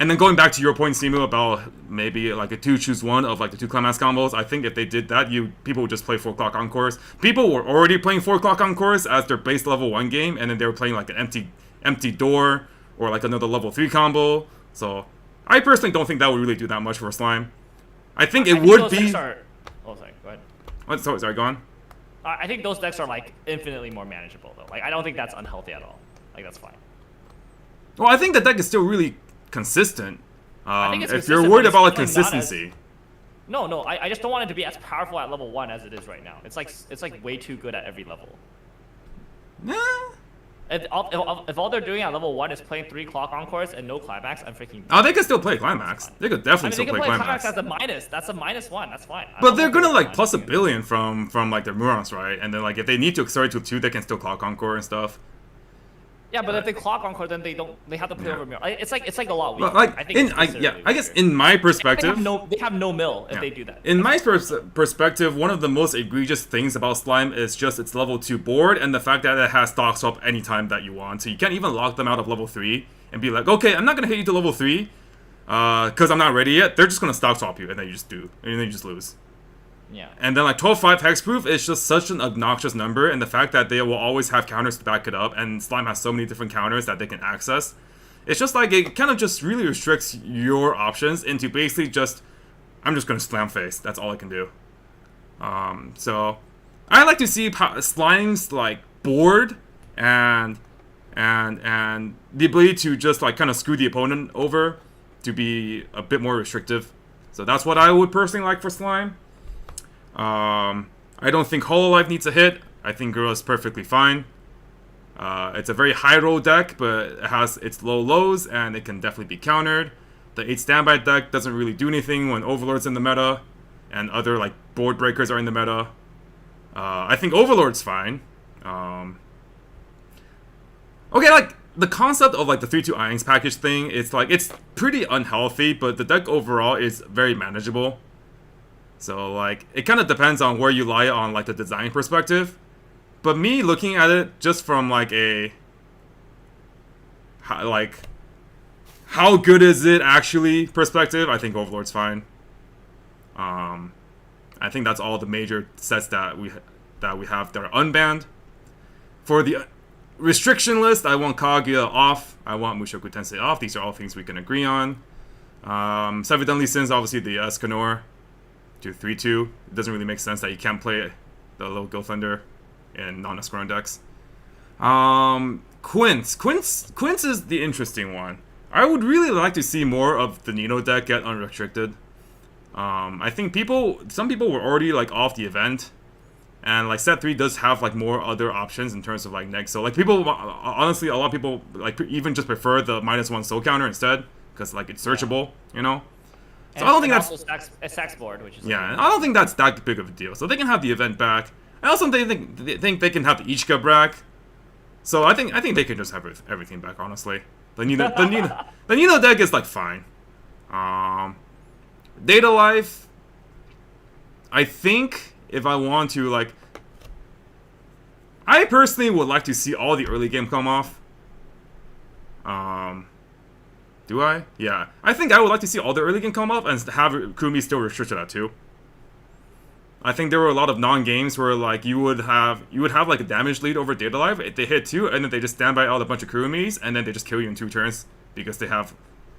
And then going back to your point, Simu, about maybe like a 2-choose-1 of like the 2 climax combos, I think if they did that, people would just play 4 o'clock encores. People were already playing 4 o'clock encores as their base level 1 game, and then they were playing like an empty door or like another level 3 combo. So I personally don't think that would really do that much for Slime. I think it would be. Oh, sorry. Go ahead. What? Sorry, go on. I think those decks are like infinitely more manageable though. Like I don't think that's unhealthy at all. Like that's fine. Well, I think the deck is still really consistent. I think it's if consistent, you're worried but it's about like definitely not consistency. No, I just don't want it to be as powerful at level 1 as it is right now. It's like way too good at every level. Nah. If all they're doing at level 1 is playing 3 clock encores and no climax, I'm freaking. Oh, they could still play climax. They could definitely they still can play climax. as a minus. That's a -1. That's fine. But they're gonna like plus a billion from like their Murons, right? And then like if they need to accelerate to 2, they can still clock encore and stuff. Yeah, but if they clock encore, then they have to play over mirror. It's like a lot weaker. Well, like I think I guess in my perspective, they have no mill if they do that. In my perspective, one of the most egregious things about Slime is just its level 2 board and the fact that it has stock swap anytime that you want. So you can't even lock them out of level 3 and be like, okay, I'm not gonna hit you to level 3 because I'm not ready yet. They're just gonna stock swap you, and then you just do, and then you just lose. Yeah. And then like 12-5 hexproof is just such an obnoxious number, and the fact that they will always have counters to back it up, and Slime has so many different counters that they can access. It's just like it kind of just really restricts your options into basically just, I'm just gonna slam face. That's all I can do. So I like to see Slime's like board and the ability to just like kind of screw the opponent over to be a bit more restrictive. So that's what I would personally like for Slime. I don't think Hololive needs a hit. I think Gura's perfectly fine. It's a very high roll deck, but it has its low lows, and it can definitely be countered. The 8 standby deck doesn't really do anything when Overlord's in the meta. and other like board breakers are in the meta. I think Overlord's fine. Okay, like the concept of like the 3/2 Irons package thing, it's pretty unhealthy, but the deck overall is very manageable. So like it kind of depends on where you lie on like the design perspective. But me looking at it just from like how good is it actually perspective, I think Overlord's fine. I think that's all the major sets that we have that are unbanned. For the restriction list, I want Kaguya off. I want Mushoku Tensei off. These are all things we can agree on. Seven Deadly Sins, obviously the Escanor to 3/2. It doesn't really make sense that you can't play the Little Gil Thunder in non-Escanor decks. Quince is the interesting one. I would really like to see more of the Nino deck get unrestricted. I think some people were already like off the event, and like set 3 does have like more other options in terms of like next. So like people, honestly, a lot of people like even just prefer the -1 soul counter instead because like it's searchable, you know. So I don't think that's also a stacks board, which is yeah. I don't think that's that big of a deal. So they can have the event back. I also think they can have the Ichika back. So I think they can just have everything back. Honestly, the Nino deck is like fine. Data Life, I think if I want to, like, I personally would like to see all the early game come off. Do I? Yeah. I think I would like to see all the early game come off and have Kumi still restricted at 2. I think there were a lot of non-games where, like, you would have like a damage lead over Data Life if they hit 2, and then they just stand by out a bunch of Kumis, and then they just kill you in 2 turns because they have,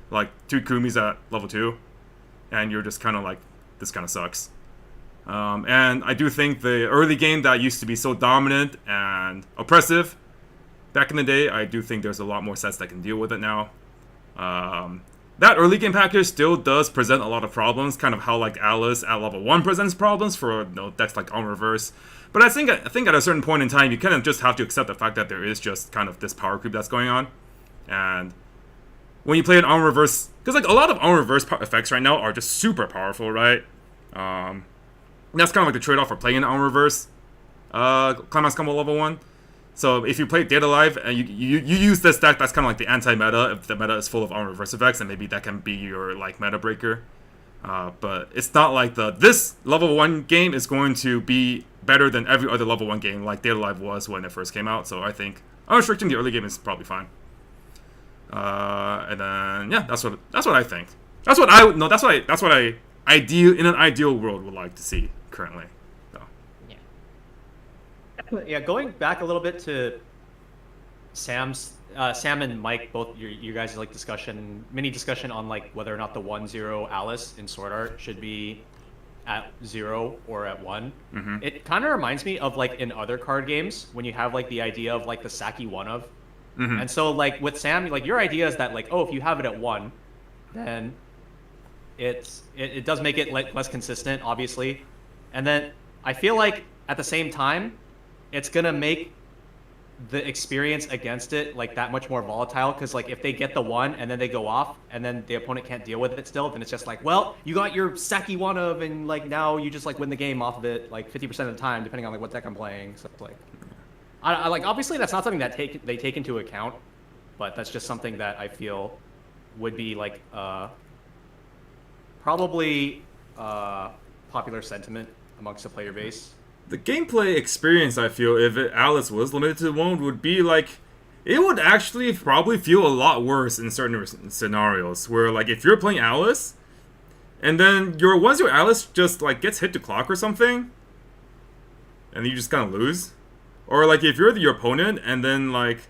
like, 2 Kumis at level 2. And you're just kind of like, this kind of sucks. And I do think the early game that used to be so dominant and oppressive back in the day, I do think there's a lot more sets that can deal with it now. That early game package still does present a lot of problems, kind of how like Alice at level 1 presents problems for decks like On Reverse. But I think at a certain point in time, you kind of just have to accept the fact that there is just kind of this power creep that's going on. And when you play an On Reverse, because like a lot of On Reverse effects right now are just super powerful, right? That's kind of like the trade-off for playing an On Reverse Climax Combo level 1. So if you play Data Live and you use this deck, that's kind of like the anti-meta. If the meta is full of On Reverse effects, and maybe that can be your like meta breaker. But it's not like this level 1 game is going to be better than every other level 1 game like Data Live was when it first came out. So I think unrestricting the early game is probably fine. And then yeah, that's what I think. That's what I in an ideal world would like to see currently. So. Yeah, going back a little bit to Sam and Mike, both you guys like mini discussion on like whether or not the 1/0 Alice in Sword Art should be at 0 or at 1. Mm-hmm. It kind of reminds me of like in other card games when you have like the idea of like the Saki 1-of. Mm-hmm. And so, like, with Sam, like, your idea is that, like, oh, if you have it at 1, then it does make it less consistent, obviously. And then I feel like, at the same time, it's going to make the experience against it, like, that much more volatile. Because, like, if they get the 1 and then they go off and then the opponent can't deal with it still, then it's just like, well, you got your Saki 1-of, and, like, now you just, like, win the game off of it, like, 50% of the time, depending on, like, what deck I'm playing. So, it's like... I like obviously that's not something that they take into account, but that's just something that I feel would be like probably popular sentiment amongst the player base. The gameplay experience, I feel, if Alice was limited to 1, would be like, it would actually probably feel a lot worse in certain scenarios where like if you're playing Alice, and then once your Alice just like gets hit to clock or something, and you just kind of lose. Or, like, if you're your opponent, and then, like,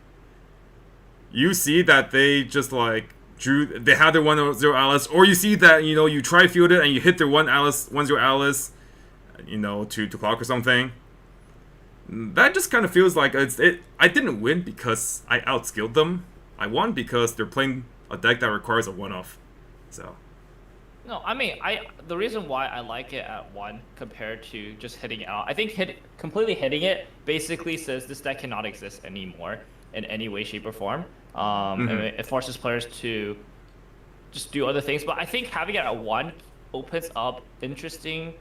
you see that they just, like, they had their 1/0 Alice, or you see that, you know, you tri-field it, and you hit their 1/0 Alice, you know, to clock or something. That just kind of feels like I didn't win because I outskilled them. I won because they're playing a deck that requires a 1-off. So... No, I mean, the reason why I like it at 1 compared to just hitting out, I think completely hitting it basically says this deck cannot exist anymore in any way, shape, or form. And it forces players to just do other things. But I think having it at 1 opens up interesting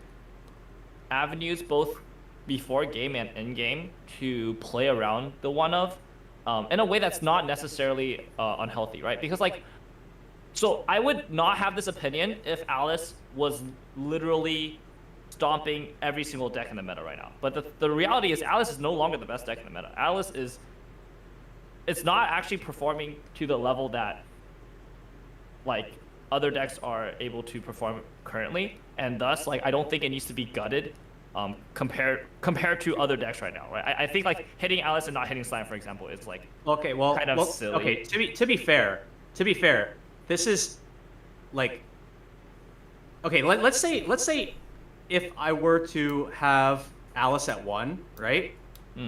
avenues both before game and in game to play around the one of in a way that's not necessarily unhealthy, right? Because like, so I would not have this opinion if Alice was literally stomping every single deck in the meta right now. But the reality is Alice is no longer the best deck in the meta. Alice is, it's not actually performing to the level that like other decks are able to perform currently, and thus like I don't think it needs to be gutted compared to other decks right now, right? I think like hitting Alice and not hitting Slime, for example, is like Okay, well, kind of silly. okay. To be fair, this is like, okay. Let's say if I were to have Alice at 1, right?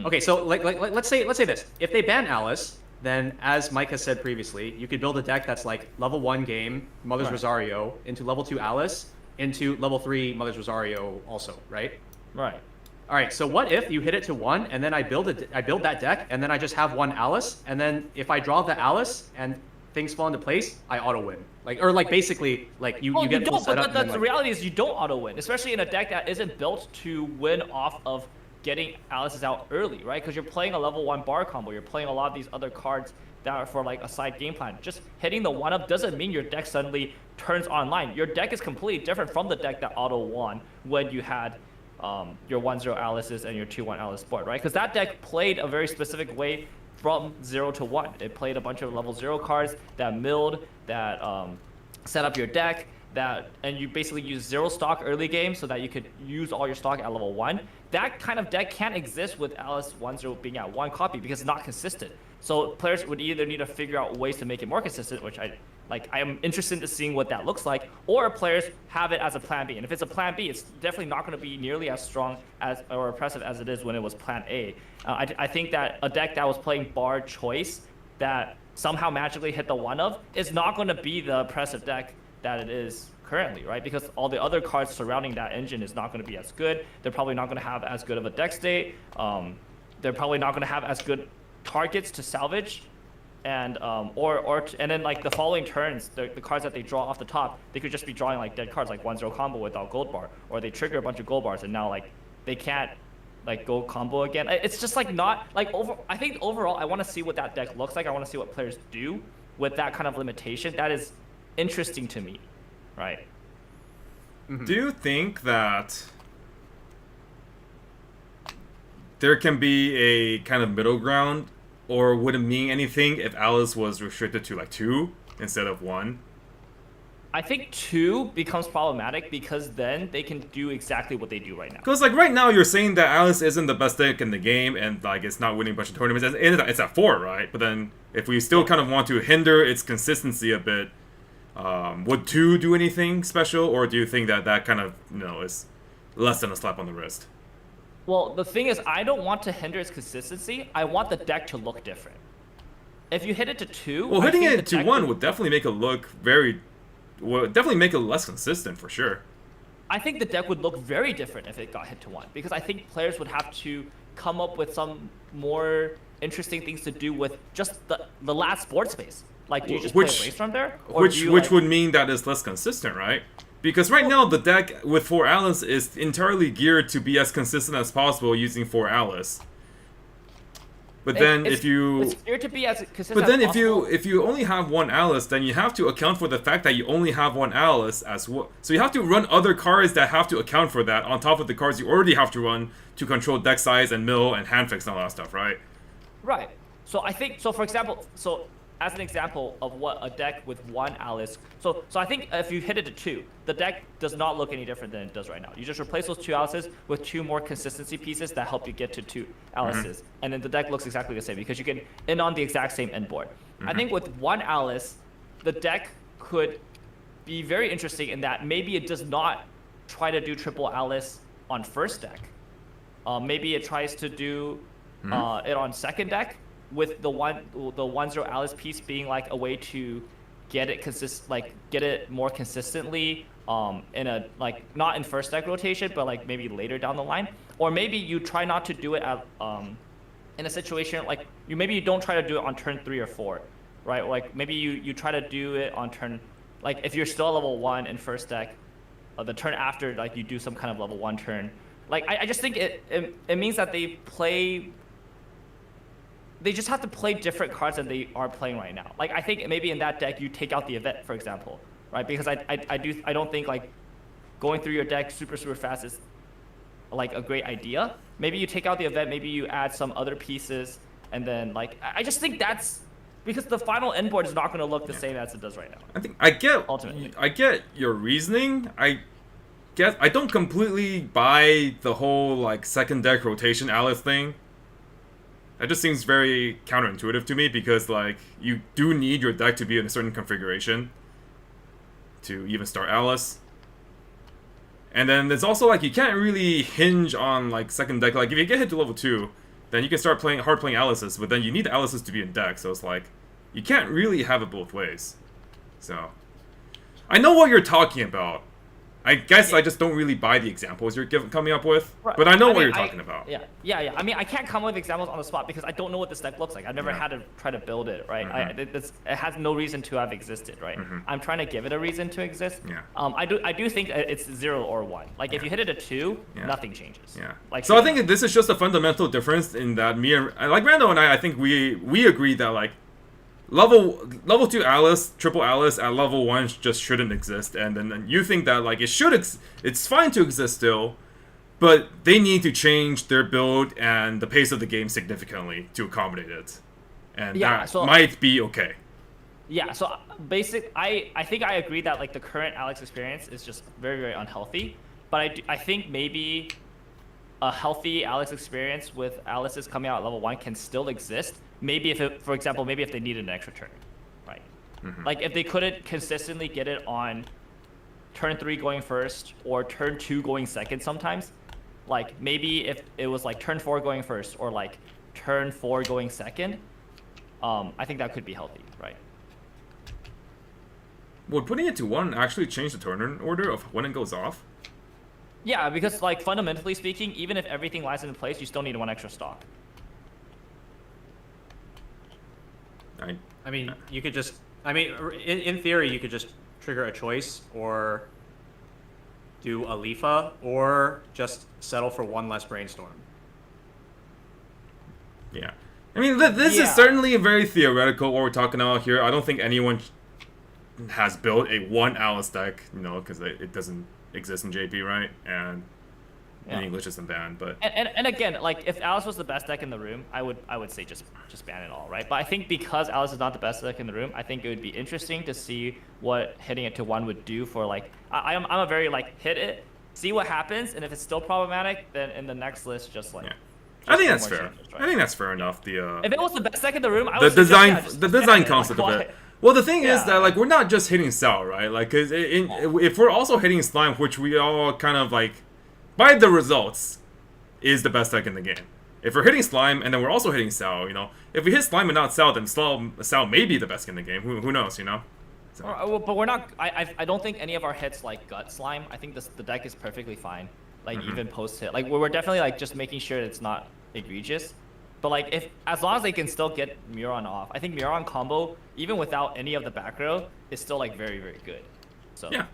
Okay, so like let's say this. If they ban Alice, then as Mike has said previously, you could build a deck that's like level 1 game Mother's Right. Rosario into level 2 Alice into level 3 Mother's Rosario also, right? Right. All right, so what if you hit it to 1 and then I build that deck and then I just have 1 Alice, and then if I draw the Alice and things fall into place, I auto win. Like basically like you get full don't, setup. but and then, the like- reality is you don't auto win, especially in a deck that isn't built to win off of getting Alice's out early, right? Because you're playing a level 1 bar combo, you're playing a lot of these other cards that are for like a side game plan. Just hitting the 1-up doesn't mean your deck suddenly turns online. Your deck is completely different from the deck that auto won when you had your 1-0 Alice's and your 2-1 Alice board, right? Because that deck played a very specific way from 0 to 1. It played a bunch of level 0 cards that milled, that set up your deck, and you basically use 0 stock early game so that you could use all your stock at level 1. That kind of deck can't exist with Alice 1-0 being at 1 copy because it's not consistent. So players would either need to figure out ways to make it more consistent, which I am interested in seeing what that looks like, or players have it as a plan B. And if it's a plan B, it's definitely not going to be nearly as strong as or impressive as it is when it was plan A. I think that a deck that was playing bar choice that somehow magically hit the 1-of is not going to be the impressive deck that it is currently, right? Because all the other cards surrounding that engine is not going to be as good. They're probably not going to have as good of a deck state. They're probably not going to have as good targets to salvage, and and then like the following turns, the cards that they draw off the top, they could just be drawing like dead cards, like 1-0 combo without gold bar, or they trigger a bunch of gold bars and now like they can't like go combo again. It's just like not like I think overall I want to see what that deck looks like. I want to see what players do with that kind of limitation. That is interesting to me, right? Do you think that there can be a kind of middle ground, or would it mean anything if Alice was restricted to like 2 instead of 1? I think 2 becomes problematic because then they can do exactly what they do right now. Because like right now you're saying that Alice isn't the best deck in the game and like it's not winning a bunch of tournaments. It's at 4, right? But then if we still kind of want to hinder its consistency a bit, would 2 do anything special, or do you think that that kind of is less than a slap on the wrist? Well, the thing is, I don't want to hinder its consistency. I want the deck to look different. If you hit it to 2, Well, I hitting think it the to deck 1 would definitely make it look definitely make it less consistent for sure. I think the deck would look very different if it got hit to 1, because I think players would have to come up with some more interesting things to do with just the last board space. Like, do you just play a race from there? Or Which do you, would mean that it's less consistent, right? Because right now the deck with 4 Alice is entirely geared to be as consistent as possible using 4 Alice. But then it's geared to be as consistent but then as possible. if you only have 1 Alice, then you have to account for the fact that you only have 1 Alice as well. So you have to run other cards that have to account for that on top of the cards you already have to run to control deck size and mill and hand fix and all that stuff, right? Right. So I think, so for example, as an example of what a deck with 1 Alice, so I think if you hit it to 2, the deck does not look any different than it does right now. You just replace those 2 Alices with 2 more consistency pieces that help you get to 2 Alices, and then the deck looks exactly the same because you can end on the exact same end board. I think with 1 Alice, the deck could be very interesting in that maybe it does not try to do triple Alice on first deck. Maybe it tries to do it on second deck, with the 1-0 Alice piece being like a way to get it get it more consistently in a like not in first deck rotation, but like maybe later down the line. Or maybe you try not to do it at in a situation like you don't try to do it on turn 3 or 4, right? Like maybe you try to do it on turn, like if you're still level 1 in first deck, the turn after like you do some kind of level 1 turn Like I just think it means that they just have to play different cards than they are playing right now. Like I think maybe in that deck you take out the event, for example, right? Because I don't think like going through your deck super fast is like a great idea. Maybe you take out the event, maybe you add some other pieces, and then like I just think that's because the final end board is not going to look the same as it does right now. Ultimately, I get your reasoning. I guess I don't completely buy the whole like second deck rotation Alice thing. That just seems very counterintuitive to me because like you do need your deck to be in a certain configuration to even start Alice. And then there's also like you can't really hinge on like second deck. Like if you get hit to level 2, then you can start playing Alices, but then you need the Alices to be in deck, so it's like you can't really have it both ways. So I know what you're talking about. I guess I just don't really buy the examples you're coming up with, right. But I know what you're talking about. Yeah. I mean, I can't come up with examples on the spot because I don't know what this deck looks like. I've never had to try to build it, right? It has no reason to have existed, right? I'm trying to give it a reason to exist. Yeah. I do think it's 0 or 1. Like if you hit it at 2, nothing changes. Yeah. Like so I think this is just a fundamental difference in that me and like Rando and I think we agree that like level 2 Alice, triple Alice at level 1 just shouldn't exist, and then you think that like it's fine to exist still, but they need to change their build and the pace of the game significantly to accommodate it, and that might be okay. Yeah, so I think I agree that like the current Alex experience is just very unhealthy, but I think maybe a healthy Alex experience with Alice's coming out at level 1 can still exist. Maybe for example, if they needed an extra turn, right? Like if they couldn't consistently get it on turn 3 going first or turn 2 going second sometimes, like maybe if it was like turn 4 going first or like turn 4 going second, I think that could be healthy, right? Would putting it to 1 actually change the turn order of when it goes off? Yeah, because like fundamentally speaking, even if everything lies in place, you still need 1 extra stock. I mean, you could just... I mean, in theory, you could just trigger a choice, or do a Lifa, or just settle for 1 less brainstorm. Yeah. I mean, this is certainly very theoretical what we're talking about here. I don't think anyone has built a 1 Alice deck, you know, because it doesn't exist in JP, right? And in English isn't banned, but and again, like if Alice was the best deck in the room, I would say just ban it all, right? But I think because Alice is not the best deck in the room, I think it would be interesting to see what hitting it to 1 would do for like I'm a very like hit it, see what happens, and if it's still problematic, then in the next list just like I think that's fair. Changes, right? I think that's fair enough. If it was the best deck in the room, I would the design concept of it. Well, the thing is that like we're not just hitting Sal, right? Like, cause if we're also hitting Slime, which we all kind of like, by the results, is the best deck in the game. If we're hitting Slime and then we're also hitting Sal, you know, if we hit Slime and not Sal, then Sal may be the best in the game. Who knows, you know? So. But we're not. I don't think any of our hits like gut Slime. I think the deck is perfectly fine. Like even post hit, like we're definitely like just making sure it's not egregious. But like as long as they can still get Muron off, I think Muron combo even without any of the back row is still like very good. So yeah,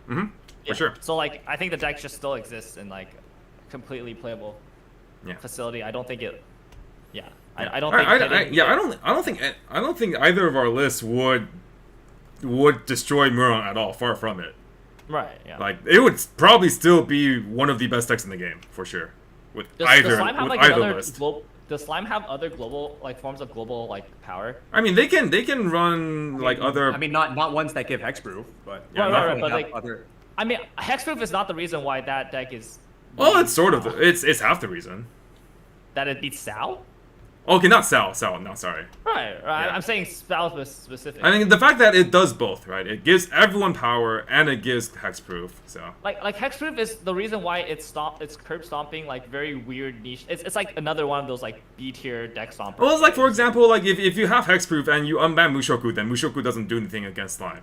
for sure. So like I think the deck just still exists in like completely playable facility. I don't think it. Yeah, I don't think. I don't think either of our lists would destroy Muron at all. Far from it. Right. Yeah. Like it would probably still be one of the best decks in the game for sure. Does Slime have other global like forms of global like power? I mean, they can run like other. I mean, not ones that give hexproof, but right. But like other. I mean, hexproof is not the reason why that deck is. Well, it's sort of it's half the reason. That it beats Sal? Okay, not Sal. No, sorry. Right. Yeah. I'm saying Sal specific. I mean, the fact that it does both, right? It gives everyone power and it gives hexproof. So like hexproof is the reason why it's curb stomping like very weird niche. It's like another one of those like B tier deck stompers. Well, it's like for example, like if you have hexproof and you unban Mushoku, then Mushoku doesn't do anything against Slime.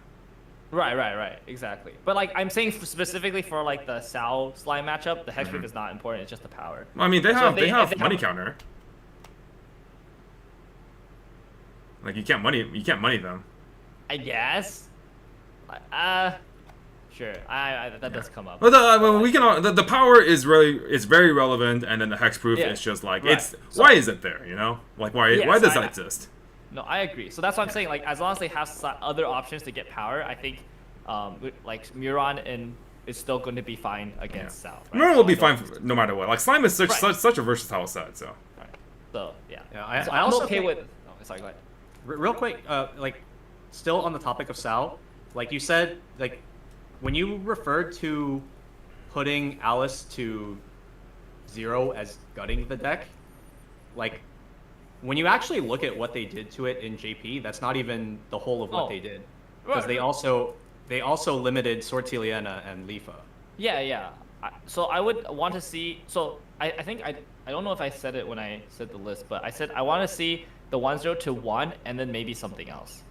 Right, exactly. But like I'm saying specifically for like the Sal Slime matchup, the hexproof is not important. It's just the power. Well, I mean, they have money counter. Like you can't money them. I guess. Sure. That does come up. But we can. The power is very relevant, and then the hexproof Yeah. is just like Right. it's. Why is it there? You know, like why Yes, does that exist? No, I agree. So that's what I'm saying. Like, as long as they have other options to get power, I think, like Muron is still going to be fine against Sal. Right? Muron will So be I don't- fine no matter what. Like slime is Right. such a versatile set. So Right. So yeah. Yeah, So I I'm also okay think- with. Oh, sorry. Go ahead. Real quick, like, still on the topic of Sal, like you said, like, when you referred to putting Alice to 0 as gutting the deck, like, when you actually look at what they did to it in JP, that's not even the whole of what Oh. they did, because they also limited Sortiliana and Lifa. Yeah. So I would want to see. So I think I don't know if I said it when I said the list, but I said I want to see the 1-0 to 1 and then maybe something else.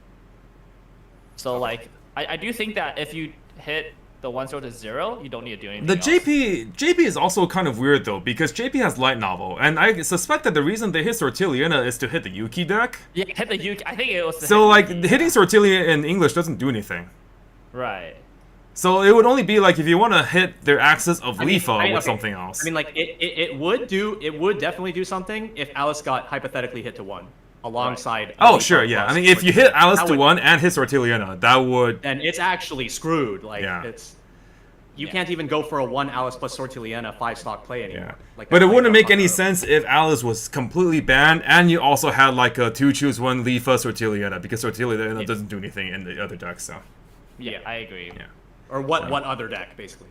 So like I do think that if you hit the 1-0 to 0, you don't need to do anything the else. JP is also kind of weird though because JP has light novel, and I suspect that the reason they hit Sortiliana is to hit the Yuki deck. Yeah, hit the Yuki. I think it was. So like hitting Sortilia in English doesn't do anything. Right. So it would only be like if you want to hit their axis of Lifa okay. with something else. I mean, like, it would definitely do something if Alice got hypothetically hit to 1 alongside. oh Lifa sure, yeah. I plus mean, if you hit Sortiliana. Alice That to would- 1 and hit Sortiliana, that would. then it's actually screwed. Like, Yeah. you can't even go for a 1 Alice plus Sortiliana 5-stock play anymore. Yeah. Like, But that it play wouldn't got make any fucked up. sense if Alice was completely banned and you also had like a 2-choose-1 Lifa Sortiliana because Sortiliana doesn't do anything in the other deck. So Yeah, I agree. yeah. Or what other deck, basically.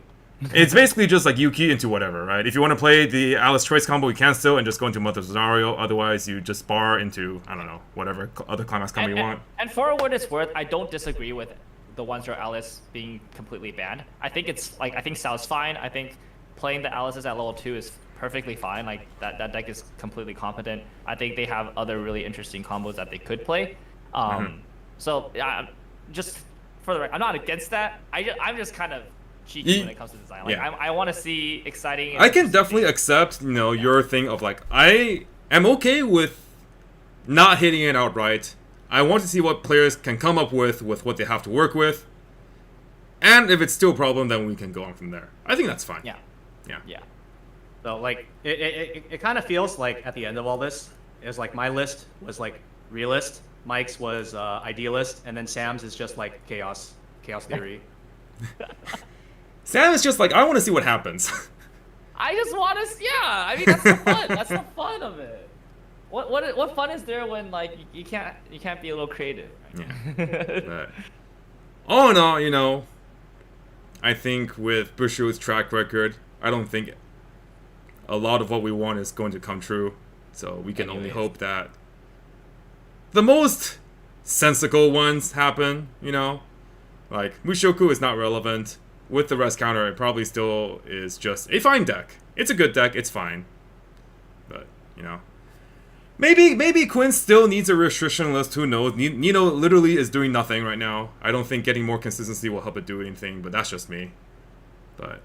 It's basically just like Yuki into whatever, right? If you want to play the Alice Choice combo, you can still and just go into Mother Scenario. Otherwise, you just bar into, I don't know, whatever other climax combo you want. And for what it's worth, I don't disagree with the 1-0 Alice being completely banned. I think it's like I think Sal's fine. I think playing the Alices at level 2 is perfectly fine. Like that deck is completely competent. I think they have other really interesting combos that they could play. So yeah, just for the record, I'm not against that. I'm just kind of cheeky when it comes to design. Like Yeah. I want to see exciting. I can definitely accept, your thing of like, I am okay with not hitting it outright. I want to see what players can come up with what they have to work with. And if it's still a problem, then we can go on from there. I think that's fine. Yeah. Yeah. So, like, it kind of feels like at the end of all this, it was like my list was like realist, Mike's was idealist, and then Sam's is just like chaos theory. Sam is just like, I want to see what happens. I just want to. Yeah. I mean, that's the fun. That's the fun of it. What fun is there when like you can't be a little creative? Right? But all in all, I think with Bushiroad's track record, I don't think a lot of what we want is going to come true. So we can only Anyways. hope that the most sensical ones happen, Like, Mushoku is not relevant. With the rest counter, it probably still is just a fine deck. It's a good deck, it's fine. But, Maybe Quinn still needs a restriction list, who knows? Nino literally is doing nothing right now. I don't think getting more consistency will help it do anything, but that's just me. But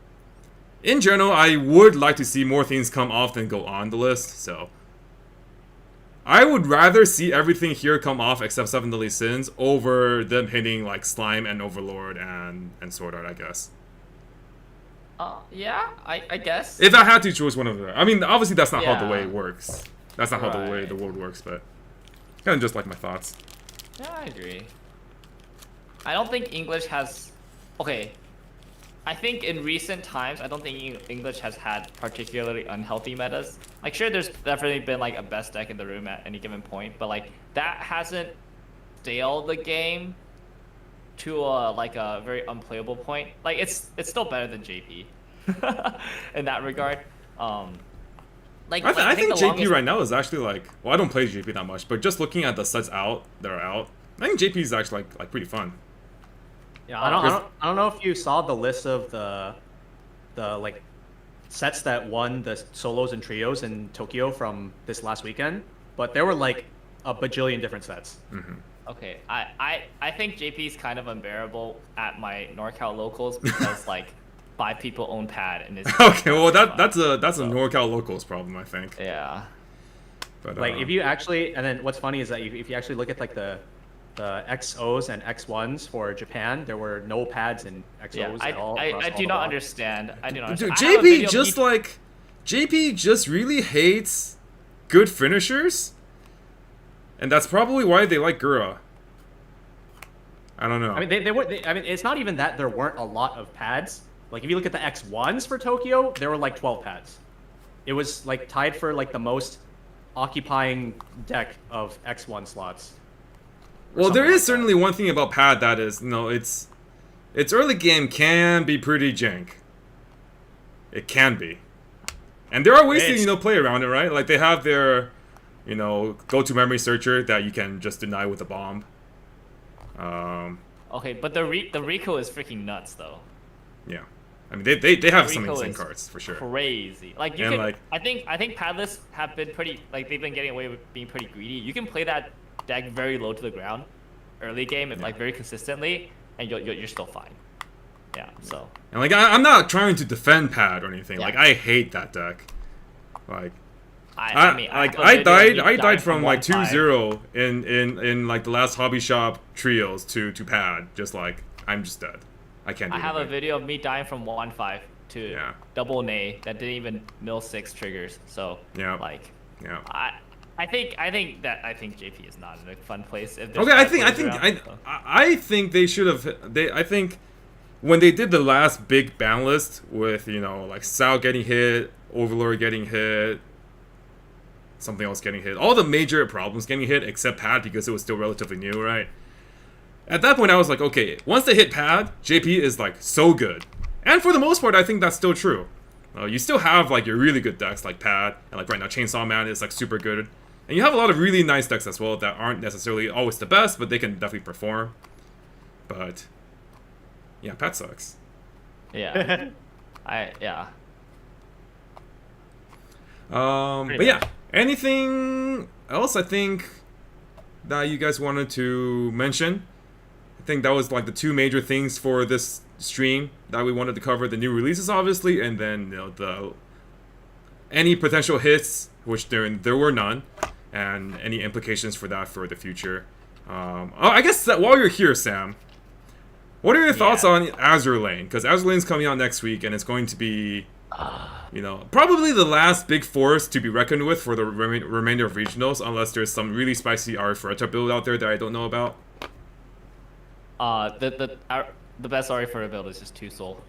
in general, I would like to see more things come off than go on the list, so I would rather see everything here come off except 7 Deadly Sins over them hitting like Slime and Overlord and Sword Art, I guess. Yeah, I guess. If I had to choose one of them. I mean, obviously that's not how the Yeah. way it works. That's not how the way Right. the world works, but kind of just like my thoughts. Yeah, I agree. I don't think English has. Okay. I think in recent times, I don't think English has had particularly unhealthy metas. Like, sure, there's definitely been like a best deck in the room at any given point, but like that hasn't staled the game to a very unplayable point. Like, it's still better than JP in that regard. I think the JP longest- right now is actually like, well, I don't play JP that much, but just looking at the sets that are out, I think JP is actually like pretty fun. Yeah, I don't know if you saw the list of the like sets that won the solos and trios in Tokyo from this last weekend, but there were like a bajillion different sets. Okay, I think JP is kind of unbearable at my NorCal locals because like 5 people own pad and it's Okay, well that's a NorCal locals problem, I think. yeah. But Like if you actually, and then what's funny is that if you actually look at like the the XOs and X1s for Japan, there were no pads in XOs Yeah, at all. I across do all the not blocks. understand. I do not Dude, understand. I have a video JP of just me- like JP just really hates good finishers, and that's probably why they like Gura. I don't know. I mean, I mean, it's not even that there weren't a lot of pads. Like, if you look at the X1s for Tokyo, there were like 12 pads. It was like tied for like the most occupying deck of X1 slots. Well, there something is like certainly one thing about pad that is, its early game can be pretty jank. It can be, and there are ways It's- to play around it, right? Like they have their, go-to memory searcher that you can just deny with a bomb. Okay, but the Rico is freaking nuts though. Yeah, I mean they have some Rico insane is cards for sure. Crazy. Like you And, can. like- I think padlists have been pretty. Like they've been getting away with being pretty greedy. You can play that deck very low to the ground, early game, and like very consistently, and you're still fine. Yeah. So. And like I'm not trying to defend pad or anything. Yeah. Like I hate that deck. Like I mean, like have a video of me I died dying from like 1-5. 2-0 in like the last hobby shop trios to pad. Just like I'm just dead. I can't do I have a anything. video of me dying from 1-5 to Yeah. double nay that didn't even mill 6 triggers. So Yeah. like Yeah. I think JP is not in a fun place. If there's Okay, I bad think players around, so. I think they should have. I think when they did the last big ban list with like Sao getting hit, Overlord getting hit, something else getting hit, all the major problems getting hit except Pad because it was still relatively new, right? At that point, I was like, okay, once they hit Pad, JP is like so good, and for the most part, I think that's still true. You still have like your really good decks like Pad, and like right now Chainsaw Man is like super good. And you have a lot of really nice decks as well that aren't necessarily always the best, but they can definitely perform. But yeah, Pat sucks. Yeah. Yeah. But yeah, anything else I think that you guys wanted to mention? I think that was like the two major things for this stream that we wanted to cover: the new releases, obviously, and then the any potential hits, which there were none, and any implications for that for the future. I guess that while you're here, Sam, what are your thoughts on Azure Lane? Because Azure Lane's coming out next week, and it's going to be, probably the last big force to be reckoned with for the remainder of regionals, unless there's some really spicy Arifureta build out there that I don't know about. The best Ari for a build is just 2 soul.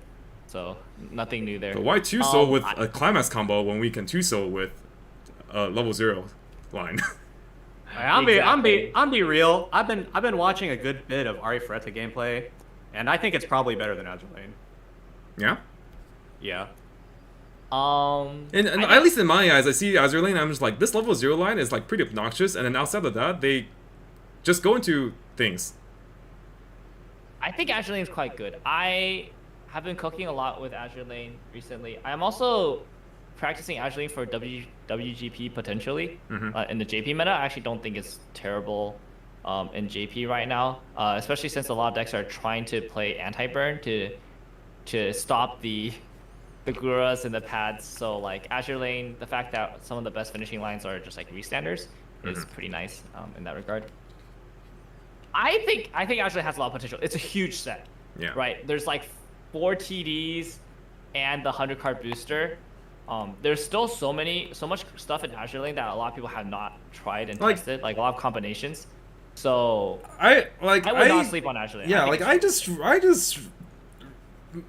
So nothing new there. But why 2-soul with a climax combo when we can 2-soul with a level 0 line? I'm be real. I've been watching a good bit of Ari Ferretta gameplay, and I think it's probably better than Azure Lane. Yeah? Yeah. And at least in my eyes, I see Azure Lane, I'm just like, this level 0 line is like pretty obnoxious, and then outside of that, they just go into things. I think Azure Lane is quite good. I have been cooking a lot with Azure Lane recently. I'm also practicing Azure Lane for WGP potentially in the JP meta. I actually don't think it's terrible in JP right now, especially since a lot of decks are trying to play anti-burn to stop the Guras and the pads. So like Azure Lane, the fact that some of the best finishing lines are just like restanders is pretty nice in that regard. I think Azure Lane has a lot of potential. It's a huge set. Yeah. Right. There's like 4 TDs and the 100 card booster. There's still so much stuff in Azure Lane that a lot of people have not tried and tested, like a lot of combinations. So I would not sleep on Azure Lane. Yeah, I just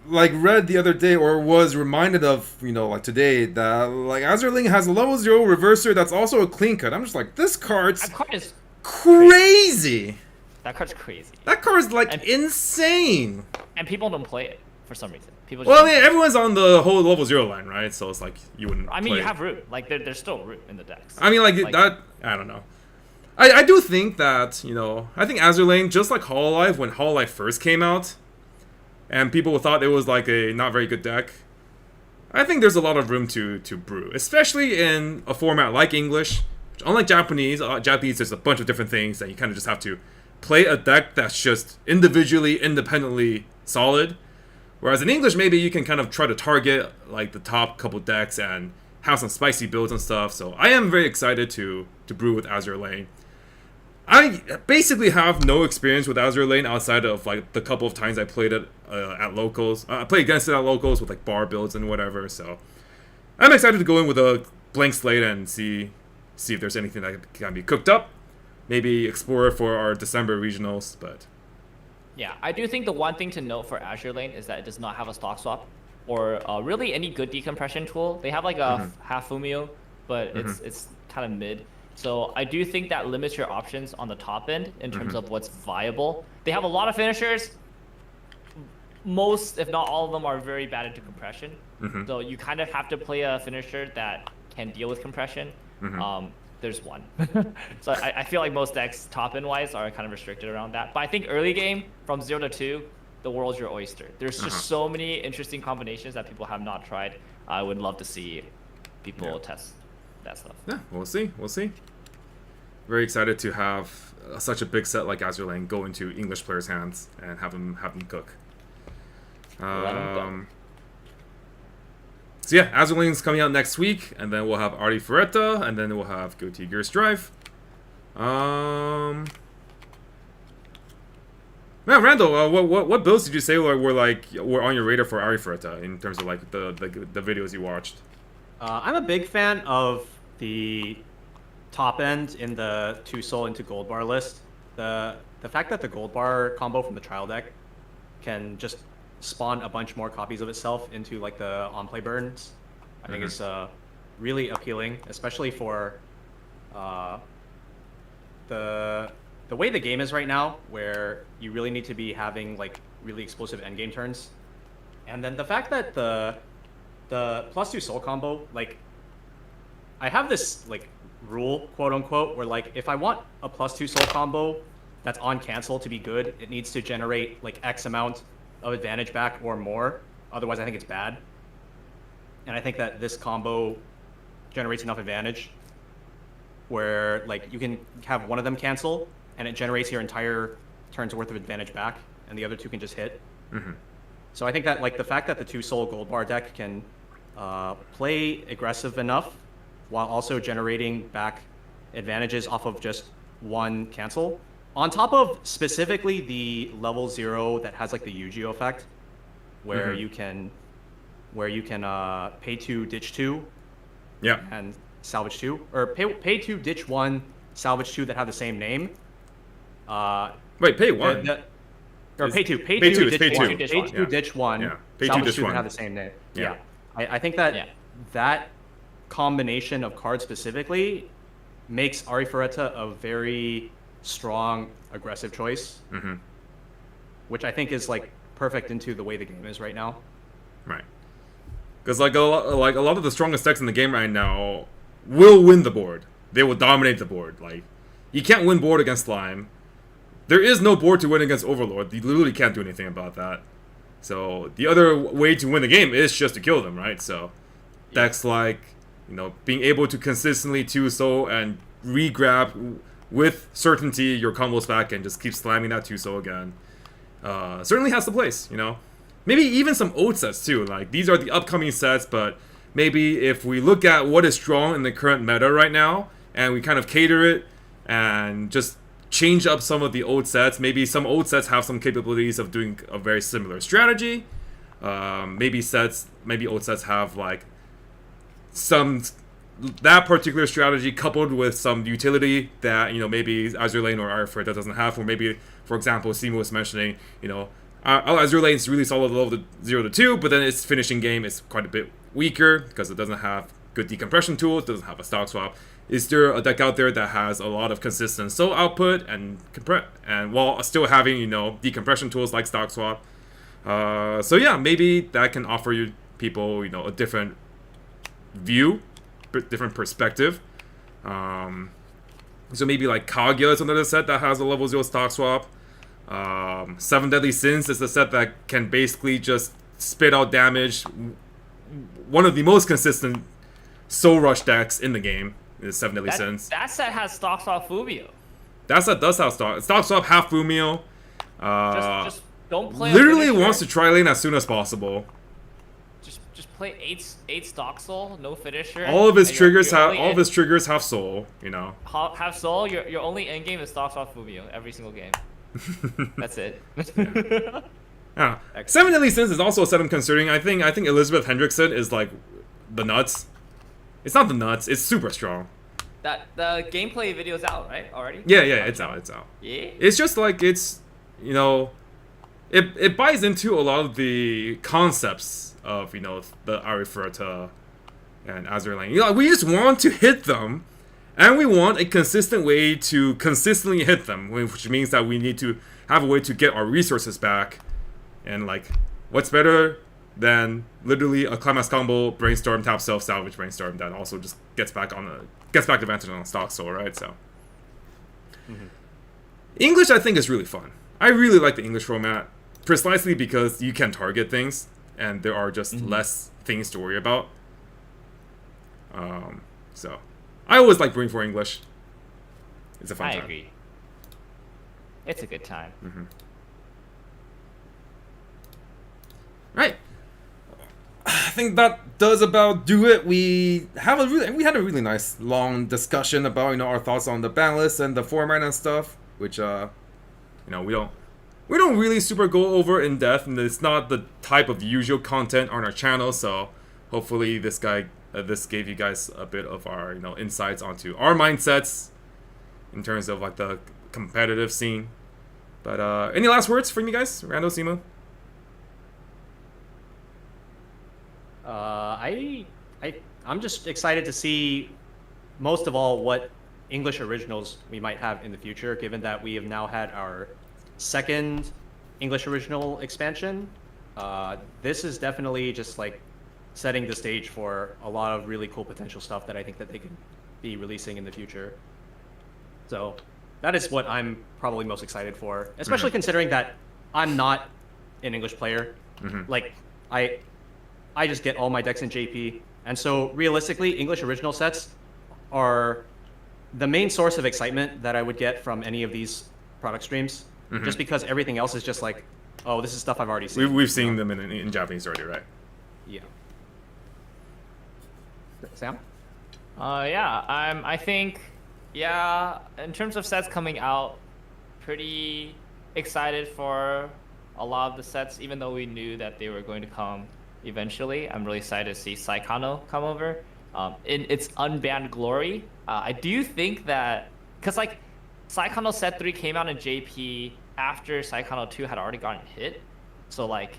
like read the other day or was reminded of, like today that like Azure Lane has a level 0 reverser that's also a clean cut. I'm just like, this card's that card is crazy. That card's crazy. That card's like insane. And people don't play it for some reason. People just Well, don't I mean, play it. everyone's on the whole level 0 line, right? So it's like you wouldn't. I mean, play you it. have root. Like there's still root in the decks. I mean, like that. I don't know. I do think that I think Azure Lane, just like Hololive when Hololive first came out, and people thought it was like a not very good deck. I think there's a lot of room to brew, especially in a format like English. Which, unlike Japanese, there's a bunch of different things that you kind of just have to play a deck that's just individually, independently solid. Whereas in English, maybe you can kind of try to target like the top couple decks and have some spicy builds and stuff. So I am very excited to brew with Azure Lane. I basically have no experience with Azure Lane outside of like the couple of times I played it at locals. I played against it at locals with like bar builds and whatever. So I'm excited to go in with a blank slate and see if there's anything that can be cooked up. Maybe explore for our December regionals, but Yeah, I do think the one thing to note for Azure Lane is that it does not have a stock swap or really any good decompression tool. They have like a half Fumio, but it's kind of mid. So I do think that limits your options on the top end in terms of what's viable. They have a lot of finishers. Most, if not all of them, are very bad into compression. So you kind of have to play a finisher that can deal with compression. There's one. So I feel like most decks top end wise are kind of restricted around that. But I think early game from 0 to 2, the world's your oyster. There's just so many interesting combinations that people have not tried. I would love to see people test that stuff. Yeah, we'll see. We'll see. Very excited to have such a big set like Azure Lane go into English players' hands and have them cook. Let 'em go. So yeah, Azure Lane's coming out next week, and then we'll have Artie Ferretta, and then we'll have Goatee Gear Strive. Man, Randall, what builds did you say were on your radar for Artie Ferretta in terms of like the videos you watched? I'm a big fan of the top end in the 2 soul into gold bar list. The fact that the gold bar combo from the trial deck can just spawn a bunch more copies of itself into like the on play burns, I think is really appealing, especially for the way the game is right now, where you really need to be having like really explosive endgame turns. And then the fact that the +2 soul combo, like, I have this like rule, quote unquote, where like if I want a +2 soul combo that's on cancel to be good, it needs to generate like X amount of advantage back or more. Otherwise, I think it's bad. And I think that this combo generates enough advantage where like you can have one of them cancel and it generates your entire turn's worth of advantage back, and the other 2 can just hit. So I think that like the fact that the 2 soul gold bar deck can play aggressive enough while also generating back advantages off of just one cancel, on top of specifically the level 0 that has like the Yu-Gi-Oh effect, where you can pay 2, ditch 2, and salvage 2, or pay 2, ditch 1, salvage 2 that have the same name. Wait, pay 1. Or pay 2, pay 2, ditch pay 2. 1, pay 2, ditch 1, Pay 2, salvage ditch 2 1. that have the same name. Yeah. I think that that combination of cards specifically makes Artie Ferretta a very strong aggressive choice, which I think is like perfect into the way the game is right now. Right. Because like a lot of the strongest decks in the game right now will win the board. They will dominate the board. Like, you can't win board against Slime. There is no board to win against Overlord. You literally can't do anything about that. So the other way to win the game is just to kill them, right? So decks like, being able to consistently 2-soul and re-grab with certainty your combos back and just keep slamming that 2-soul again. Certainly has the place, Maybe even some old sets too. Like, these are the upcoming sets, but maybe if we look at what is strong in the current meta right now, and we kind of cater it and just change up some of the old sets. Maybe some old sets have some capabilities of doing a very similar strategy. Maybe old sets have like that particular strategy coupled with some utility that maybe Azure Lane or Artie Ferretta doesn't have. Or maybe, for example, Simo was mentioning, Azure Lane is really solid level 0 to 2, but then its finishing game is quite a bit weaker because it doesn't have good decompression tools, doesn't have a stock swap. Is there a deck out there that has a lot of consistent soul output and while still having decompression tools like stock swap? So yeah, maybe that can offer you people a different view, different perspective. So maybe like Kaguya is another set that has a level 0 stock swap. 7 Deadly Sins is the set that can basically just spit out damage. One of the most consistent Soul Rush decks in the game is 7 Deadly Sins. That set has stock swap Fumio. That set does have stock swap, half Fumio. Just don't play. Literally wants to tri-lane as soon as possible. Just just play eight stock soul, no finisher. All of his and triggers you're have only all of his triggers have soul. You know. have soul. Your only end game is stock soul Fumio every single game. That's it. Yeah. Seven Deadly Sins is also a set I'm considering. I think Elizabeth Hendrickson is like the nuts. It's not the nuts. It's super strong. That the gameplay video's out, right? Already? Yeah, it's out. Yeah. It's just like it's, you know, it buys into a lot of the concepts of, you know, the Arifureta and Azur Lane. You know, we just want to hit them, and we want a consistent way to consistently hit them, which means that we need to have a way to get our resources back. And like, what's better than literally a climax combo brainstorm tap self salvage brainstorm that also just gets back advantage on stock soul, right? So English, I think, is really fun. I really like the English format precisely because you can target things and there are just less things to worry about. So I always like bringing for English. It's a fun time. I agree. It's a good time. Right. I think that does about do it. We had a really nice long discussion about, you know, our thoughts on the ban list and the format and stuff, which you know, we don't really super go over in depth, and it's not the type of usual content on our channel. So hopefully this gave you guys a bit of our, you know, insights onto our mindsets in terms of like the competitive scene. But any last words from you guys, Rando, Simu? I'm just excited to see, most of all, what English originals we might have in the future, given that we have now had our second English original expansion. This is definitely just like setting the stage for a lot of really cool potential stuff that I think that they could be releasing in the future. So that is what I'm probably most excited for, especially considering that I'm not an English player. Like, I just get all my decks in JP. And so realistically, English original sets are the main source of excitement that I would get from any of these product streams. Just because everything else is just like, oh, this is stuff I've already seen. We've seen them in Japanese already, right? Yeah. Sam? Yeah, I think, yeah, in terms of sets coming out, pretty excited for a lot of the sets, even though we knew that they were going to come eventually. I'm really excited to see Saikano come over in its unbanned glory. I do think that, because like Saikano set 3 came out in JP after Saikano 2 had already gotten hit, so like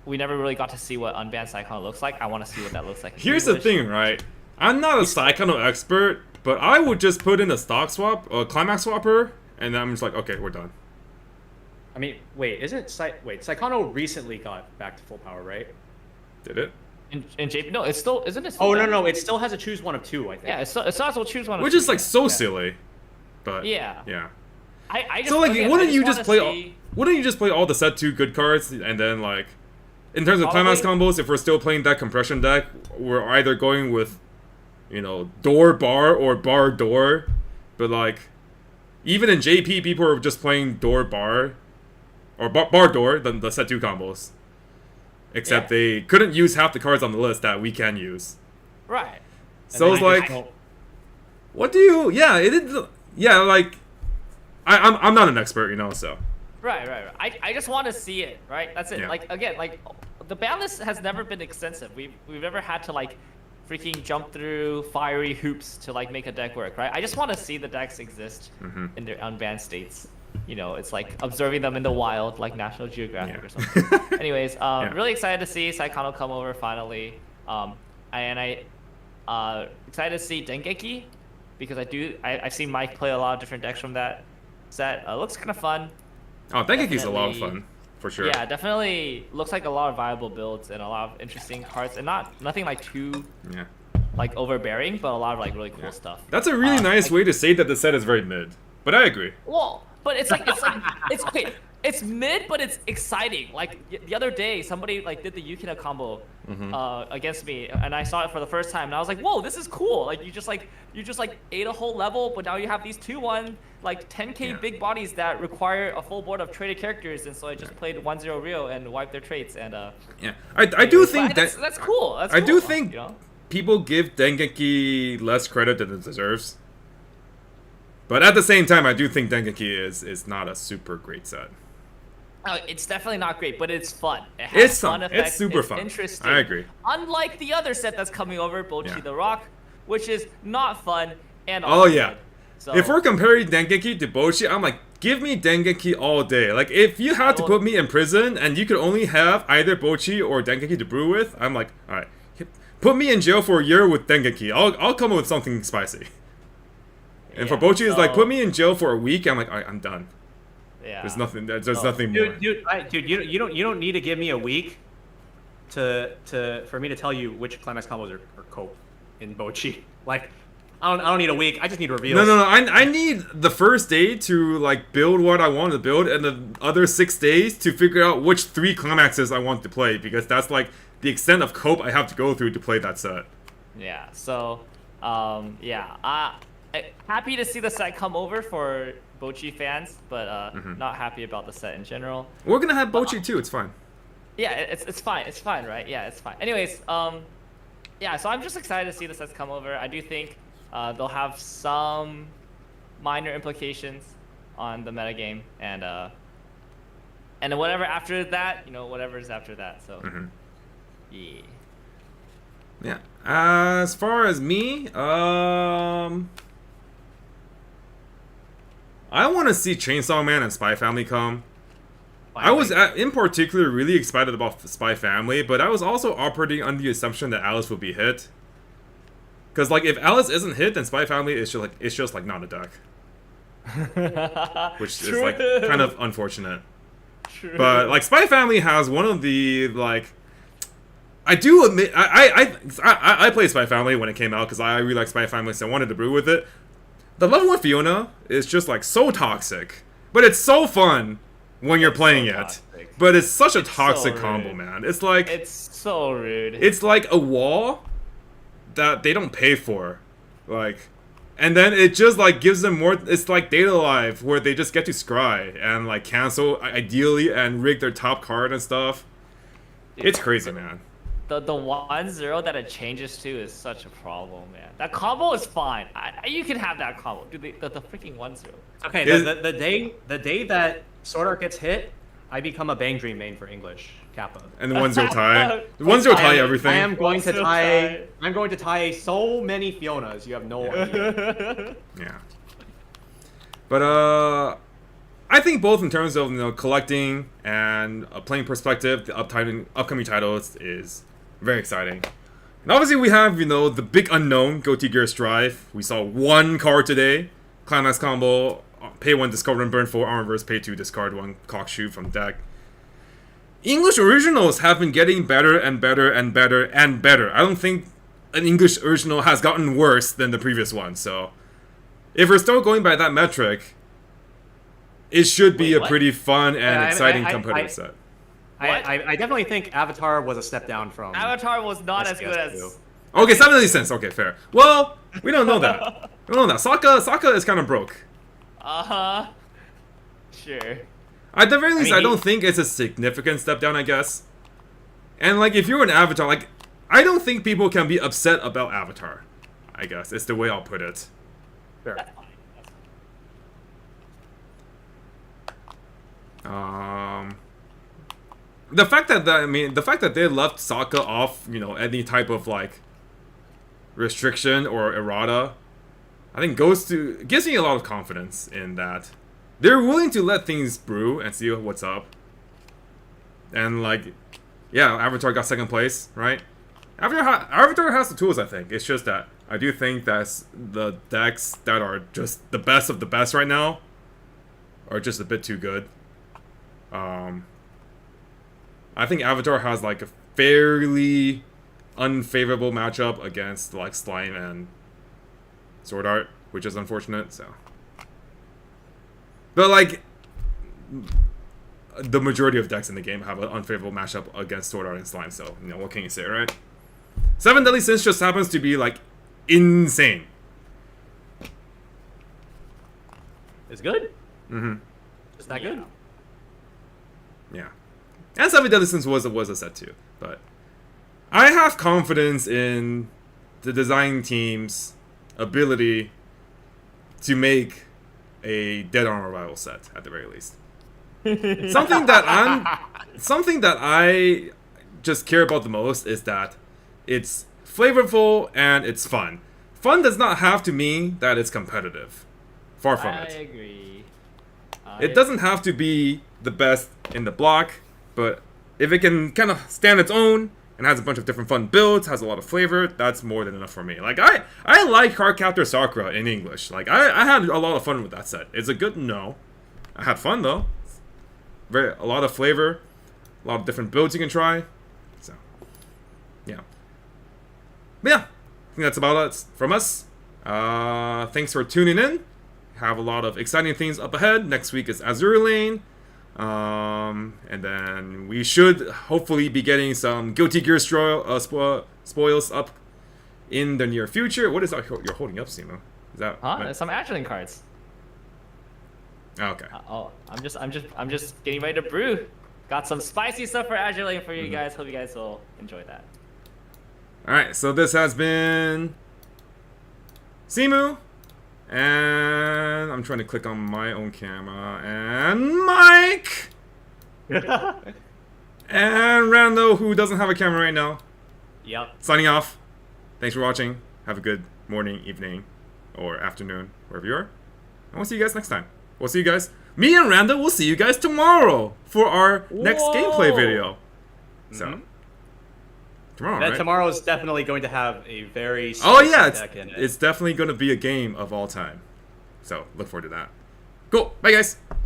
we never really got to see what unbanned Saikano looks like. I want to see what that looks like. Here's the thing, right? I'm not a Saikano expert, but I would just put in a stock swap, a climax swapper, and then I'm just like, okay, we're done. I mean, wait, Saikano recently got back to full power, right? Did it? In JP, no, it's still, isn't it? Still Oh, banned? no, it still has a choose one of two, I think. Yeah, it's still has to choose one. Which is like so silly, but yeah. I just, so like, again, wouldn't you just play? see... Wouldn't you just play all the set 2 good cards, and then like, in terms of climax combos, if we're still playing that compression deck, we're either going with, you know, door bar or bar door, but like, even in JP, people are just playing door bar, or bar door, the set 2 combos. Except they couldn't use half the cards on the list that we can use. Right. So it's like, what do you? Yeah, it is. Yeah, like, I'm not an expert, you know. So. Right. I just want to see it. Right. That's it. Yeah. Like again, like the ban list has never been extensive. We've never had to like freaking jump through fiery hoops to like make a deck work. Right. I just want to see the decks exist in their unbanned states. You know, it's like observing them in the wild, like National Geographic or something. Anyways, really excited to see Saikano come over finally. And I excited to see Dengeki, because I've seen Mike play a lot of different decks from that set. Looks kind of fun. Oh, Dengeki's a lot of fun, for sure. Yeah, definitely looks like a lot of viable builds and a lot of interesting cards, and nothing like too like overbearing, but a lot of like really cool stuff. That's a really nice way to say that the set is very mid, but I agree. Well, but it's okay. It's mid, but it's exciting. Like the other day, somebody like did the Yukina combo against me, and I saw it for the first time, and I was like, "Whoa, this is cool!" Like you just ate a whole level, but now you have these 2-1 like 10k big bodies that require a full board of traded characters, and so I just played 1-0 Rio and wiped their traits, and Yeah, I do think that's cool. That's I cool, do think you know? people give Dengeki less credit than it deserves. But at the same time, I do think Dengeki is not a super great set. It's definitely not great, but it's fun. It has It's fun fun. effects. It's super it's fun. Interesting. I agree. Unlike the other set that's coming over, Bochi Yeah. the Rock, which is not fun and Oh also yeah. good. So, If we're comparing Dengeki to Bochi, I'm like, give me Dengeki all day. Like, if you had to put me in prison and you could only have either Bochi or Dengeki to brew with, I'm like, alright, put me in jail for a year with Dengeki. I'll come up with something spicy. And for Bochi, it's like, put me in jail for a week. I'm like, alright, I'm done. Yeah. There's nothing. There's nothing more. Dude, you don't need to give me a week for me to tell you which climax combos are cope in Bochi. Like, I don't need a week. I just need reveals. No. I need the first day to like build what I want to build, and the other 6 days to figure out which 3 climaxes I want to play, because that's like the extent of cope I have to go through to play that set. Yeah. So, happy to see the set come over for Bochi fans, but not happy about the set in general. We're gonna have Bochi too. It's fine. Yeah, it's fine. It's fine, right? Yeah, it's fine. Anyways, yeah. So I'm just excited to see the sets come over. I do think they'll have some minor implications on the metagame, and whatever after that, whatever's after that. So, yeah. Yeah. As far as me, I want to see Chainsaw Man and Spy Family come. I was, in particular, really excited about the Spy Family, but I was also operating under the assumption that Alice would be hit. Because, like, if Alice isn't hit, then Spy Family is just like not a deck. Which is, like, kind of unfortunate. True. But, like, Spy Family has one of the, like... I do admit... I played Spy Family when it came out, because I really like Spy Family, so I wanted to brew with it. The level 1 Fiona is just, like, so toxic. But it's so fun when you're playing it. But it's such a toxic combo, man. It's like... It's so rude. It's like a wall that they don't pay for. Like... And then it just, like, gives them more... It's like Data Live, where they just get to scry and, like, cancel, ideally, and rig their top card and stuff. It's crazy, man. The 1-0 that it changes to is such a problem, man. That combo is fine. You can have that combo. Dude, the freaking 1-0. Okay, the day that Sword Art gets hit, I become a Bang Dream main for English Kappa. And the 1-0 tie. The 1-0 tie everything. I am going to tie. I'm going to tie so many Fionas. You have no idea. Yeah. But I think both in terms of collecting and a playing perspective, the upcoming titles is very exciting. And obviously we have the big unknown Goatee Gear Strife. We saw one card today, Climax combo, pay 1, discard 1, burn 4, armor verse, pay 2, discard 1, cock shoot from deck. English originals have been getting better and better and better and better. I don't think an English original has gotten worse than the previous one, so if we're still going by that metric, it should be a pretty fun and exciting competitive set. I definitely think Avatar was a step down from... Avatar was not as good as... Okay, 70 cents. Okay, fair. Well, we don't know that. We don't know that. Sokka is kind of broke. Uh-huh. Sure. At the very least, I don't think it's a significant step down, I guess. And, like, if you're an Avatar, like, I don't think people can be upset about Avatar. I guess. It's the way I'll put it. Fair. The fact that they left Sokka off, any type of like restriction or errata, I think gives me a lot of confidence in that they're willing to let things brew and see what's up. And like, yeah, Avatar got 2nd place, right? Avatar has the tools, I think. It's just that I do think that the decks that are just the best of the best right now are just a bit too good. I think Avatar has like a fairly unfavorable matchup against like Slime and Sword Art, which is unfortunate. So, but like, the majority of decks in the game have an unfavorable matchup against Sword Art and Slime. So what can you say, right? 7 Deadly Sins just happens to be like insane. It's good. Mm-hmm. It's that good. Yeah. And 7 Deadly Sins was a set too, but I have confidence in the design team's ability to make a Dead Armor Revival set at the very least. something that I just care about the most is that it's flavorful and it's fun. Fun does not have to mean that it's competitive. Far from I it. agree. It doesn't have to be the best in the block, but if it can kind of stand its own and has a bunch of different fun builds, has a lot of flavor, that's more than enough for me. Like, I like Cardcaptor Sakura in English. Like, I had a lot of fun with that set. Is it good? No. I had fun, though. A lot of flavor, a lot of different builds you can try. So, yeah. But yeah, I think that's about it from us. Thanks for tuning in. Have a lot of exciting things up ahead. Next week is Azure Lane. And then we should hopefully be getting some Guilty Gear spoils up in the near future. What is that you're holding up, Simo? Is that Some Watchalong cards. Okay. I'm just getting ready to brew. Got some spicy stuff for Watchalong for you guys. Hope you guys will enjoy that. All right. So this has been Simu. And I'm trying to click on my own camera. And Mike! And Rando, who doesn't have a camera right now. Yep. Signing off. Thanks for watching. Have a good morning, evening, or afternoon, wherever you are. And we'll see you guys next time. We'll see you guys. Me and Rando will see you guys tomorrow for our next gameplay video. So, tomorrow, right? Tomorrow is definitely going to have a very Oh yeah, deck in it. it's definitely going to be a game of all time. So look forward to that. Cool. Bye guys.